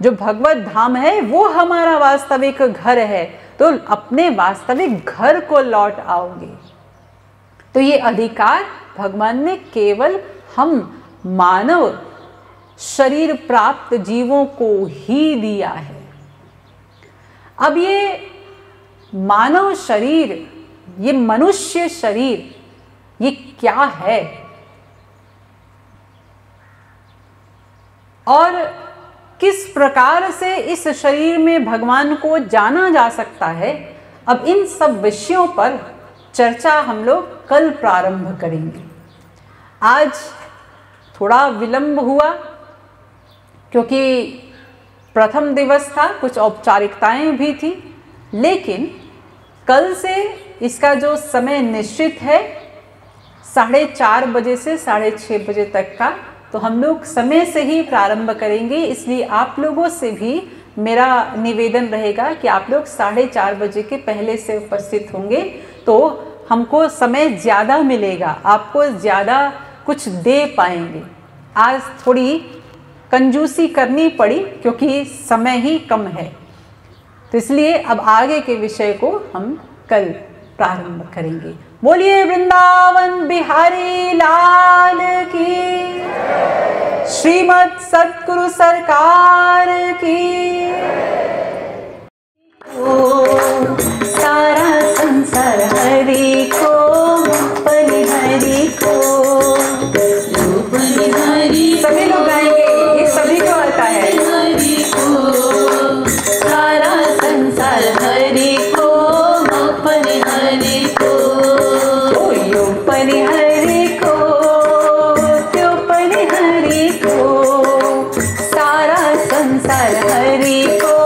जो भगवत धाम है वो हमारा वास्तविक घर है, तो अपने वास्तविक घर को लौट आओगे। तो ये अधिकार भगवान ने केवल हम मानव शरीर प्राप्त जीवों को ही दिया है। अब ये मानव शरीर, ये मनुष्य शरीर, ये क्या है और किस प्रकार से इस शरीर में भगवान को जाना जा सकता है, अब इन सब विषयों पर चर्चा हम लोग कल प्रारंभ करेंगे। आज थोड़ा विलंब हुआ क्योंकि प्रथम दिवस था, कुछ औपचारिकताएं भी थी, लेकिन कल से इसका जो समय निश्चित है 4:30 बजे से 6:30 बजे तक का, तो हम लोग समय से ही प्रारंभ करेंगे। इसलिए आप लोगों से भी मेरा निवेदन रहेगा कि आप लोग 4:30 बजे के पहले से उपस्थित होंगे, तो हमको समय ज़्यादा मिलेगा, आपको ज़्यादा कुछ दे पाएंगे। आज थोड़ी कंजूसी करनी पड़ी क्योंकि समय ही कम है, तो इसलिए अब आगे के विषय को हम कल प्रारंभ करेंगे। बोलिए वृंदावन बिहारी लाल की, श्रीमद् सद्गुरु सरकार की। ओ सारा संसार हरि को, बलिहरि को, बलिहरि। सभी लोग गाएंगे, ये सभी को आता है। हरि को सारा संसार हरि को, बलिहरि को, बलिहरि को, त्यो बलिहरि को, सारा संसार हरि को,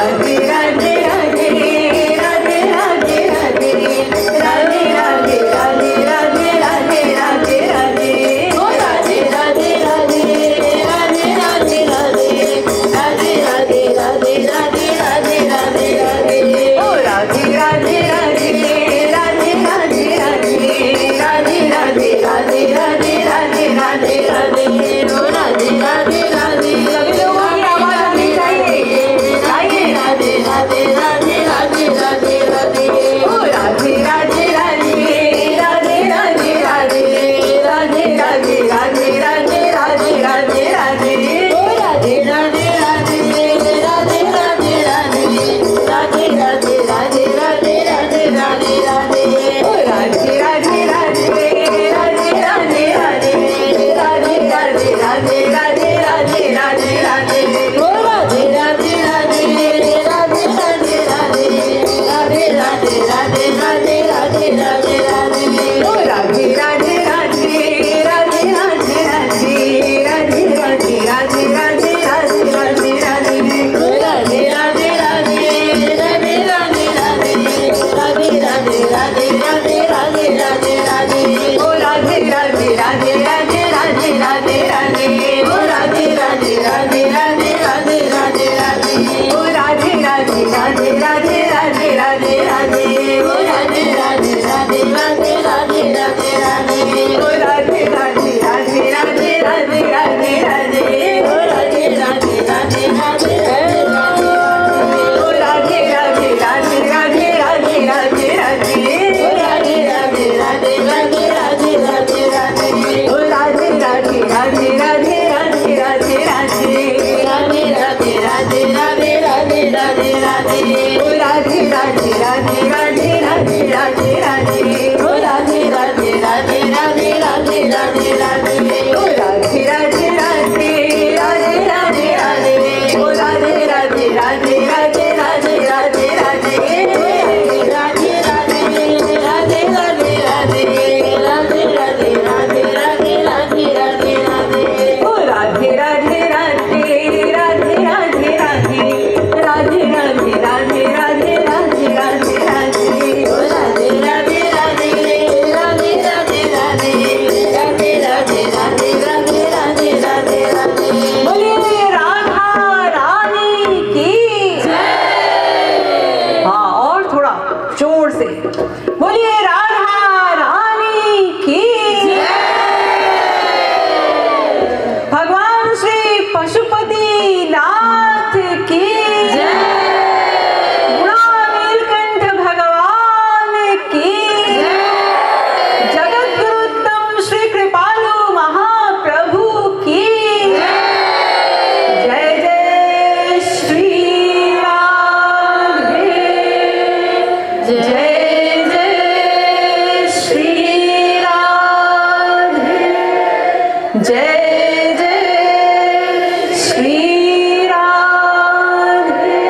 राधे राधे बोलिए राधा रानी की जय। भगवान श्री पशुपति नाथ की जय। गुणा नीलकंठ भगवान की जय। जगत गुरुत्तम श्री कृपालु महाप्रभु की जय। जय जय श्री राधे। जय जय श्री राधे। जय जय श्री राधे।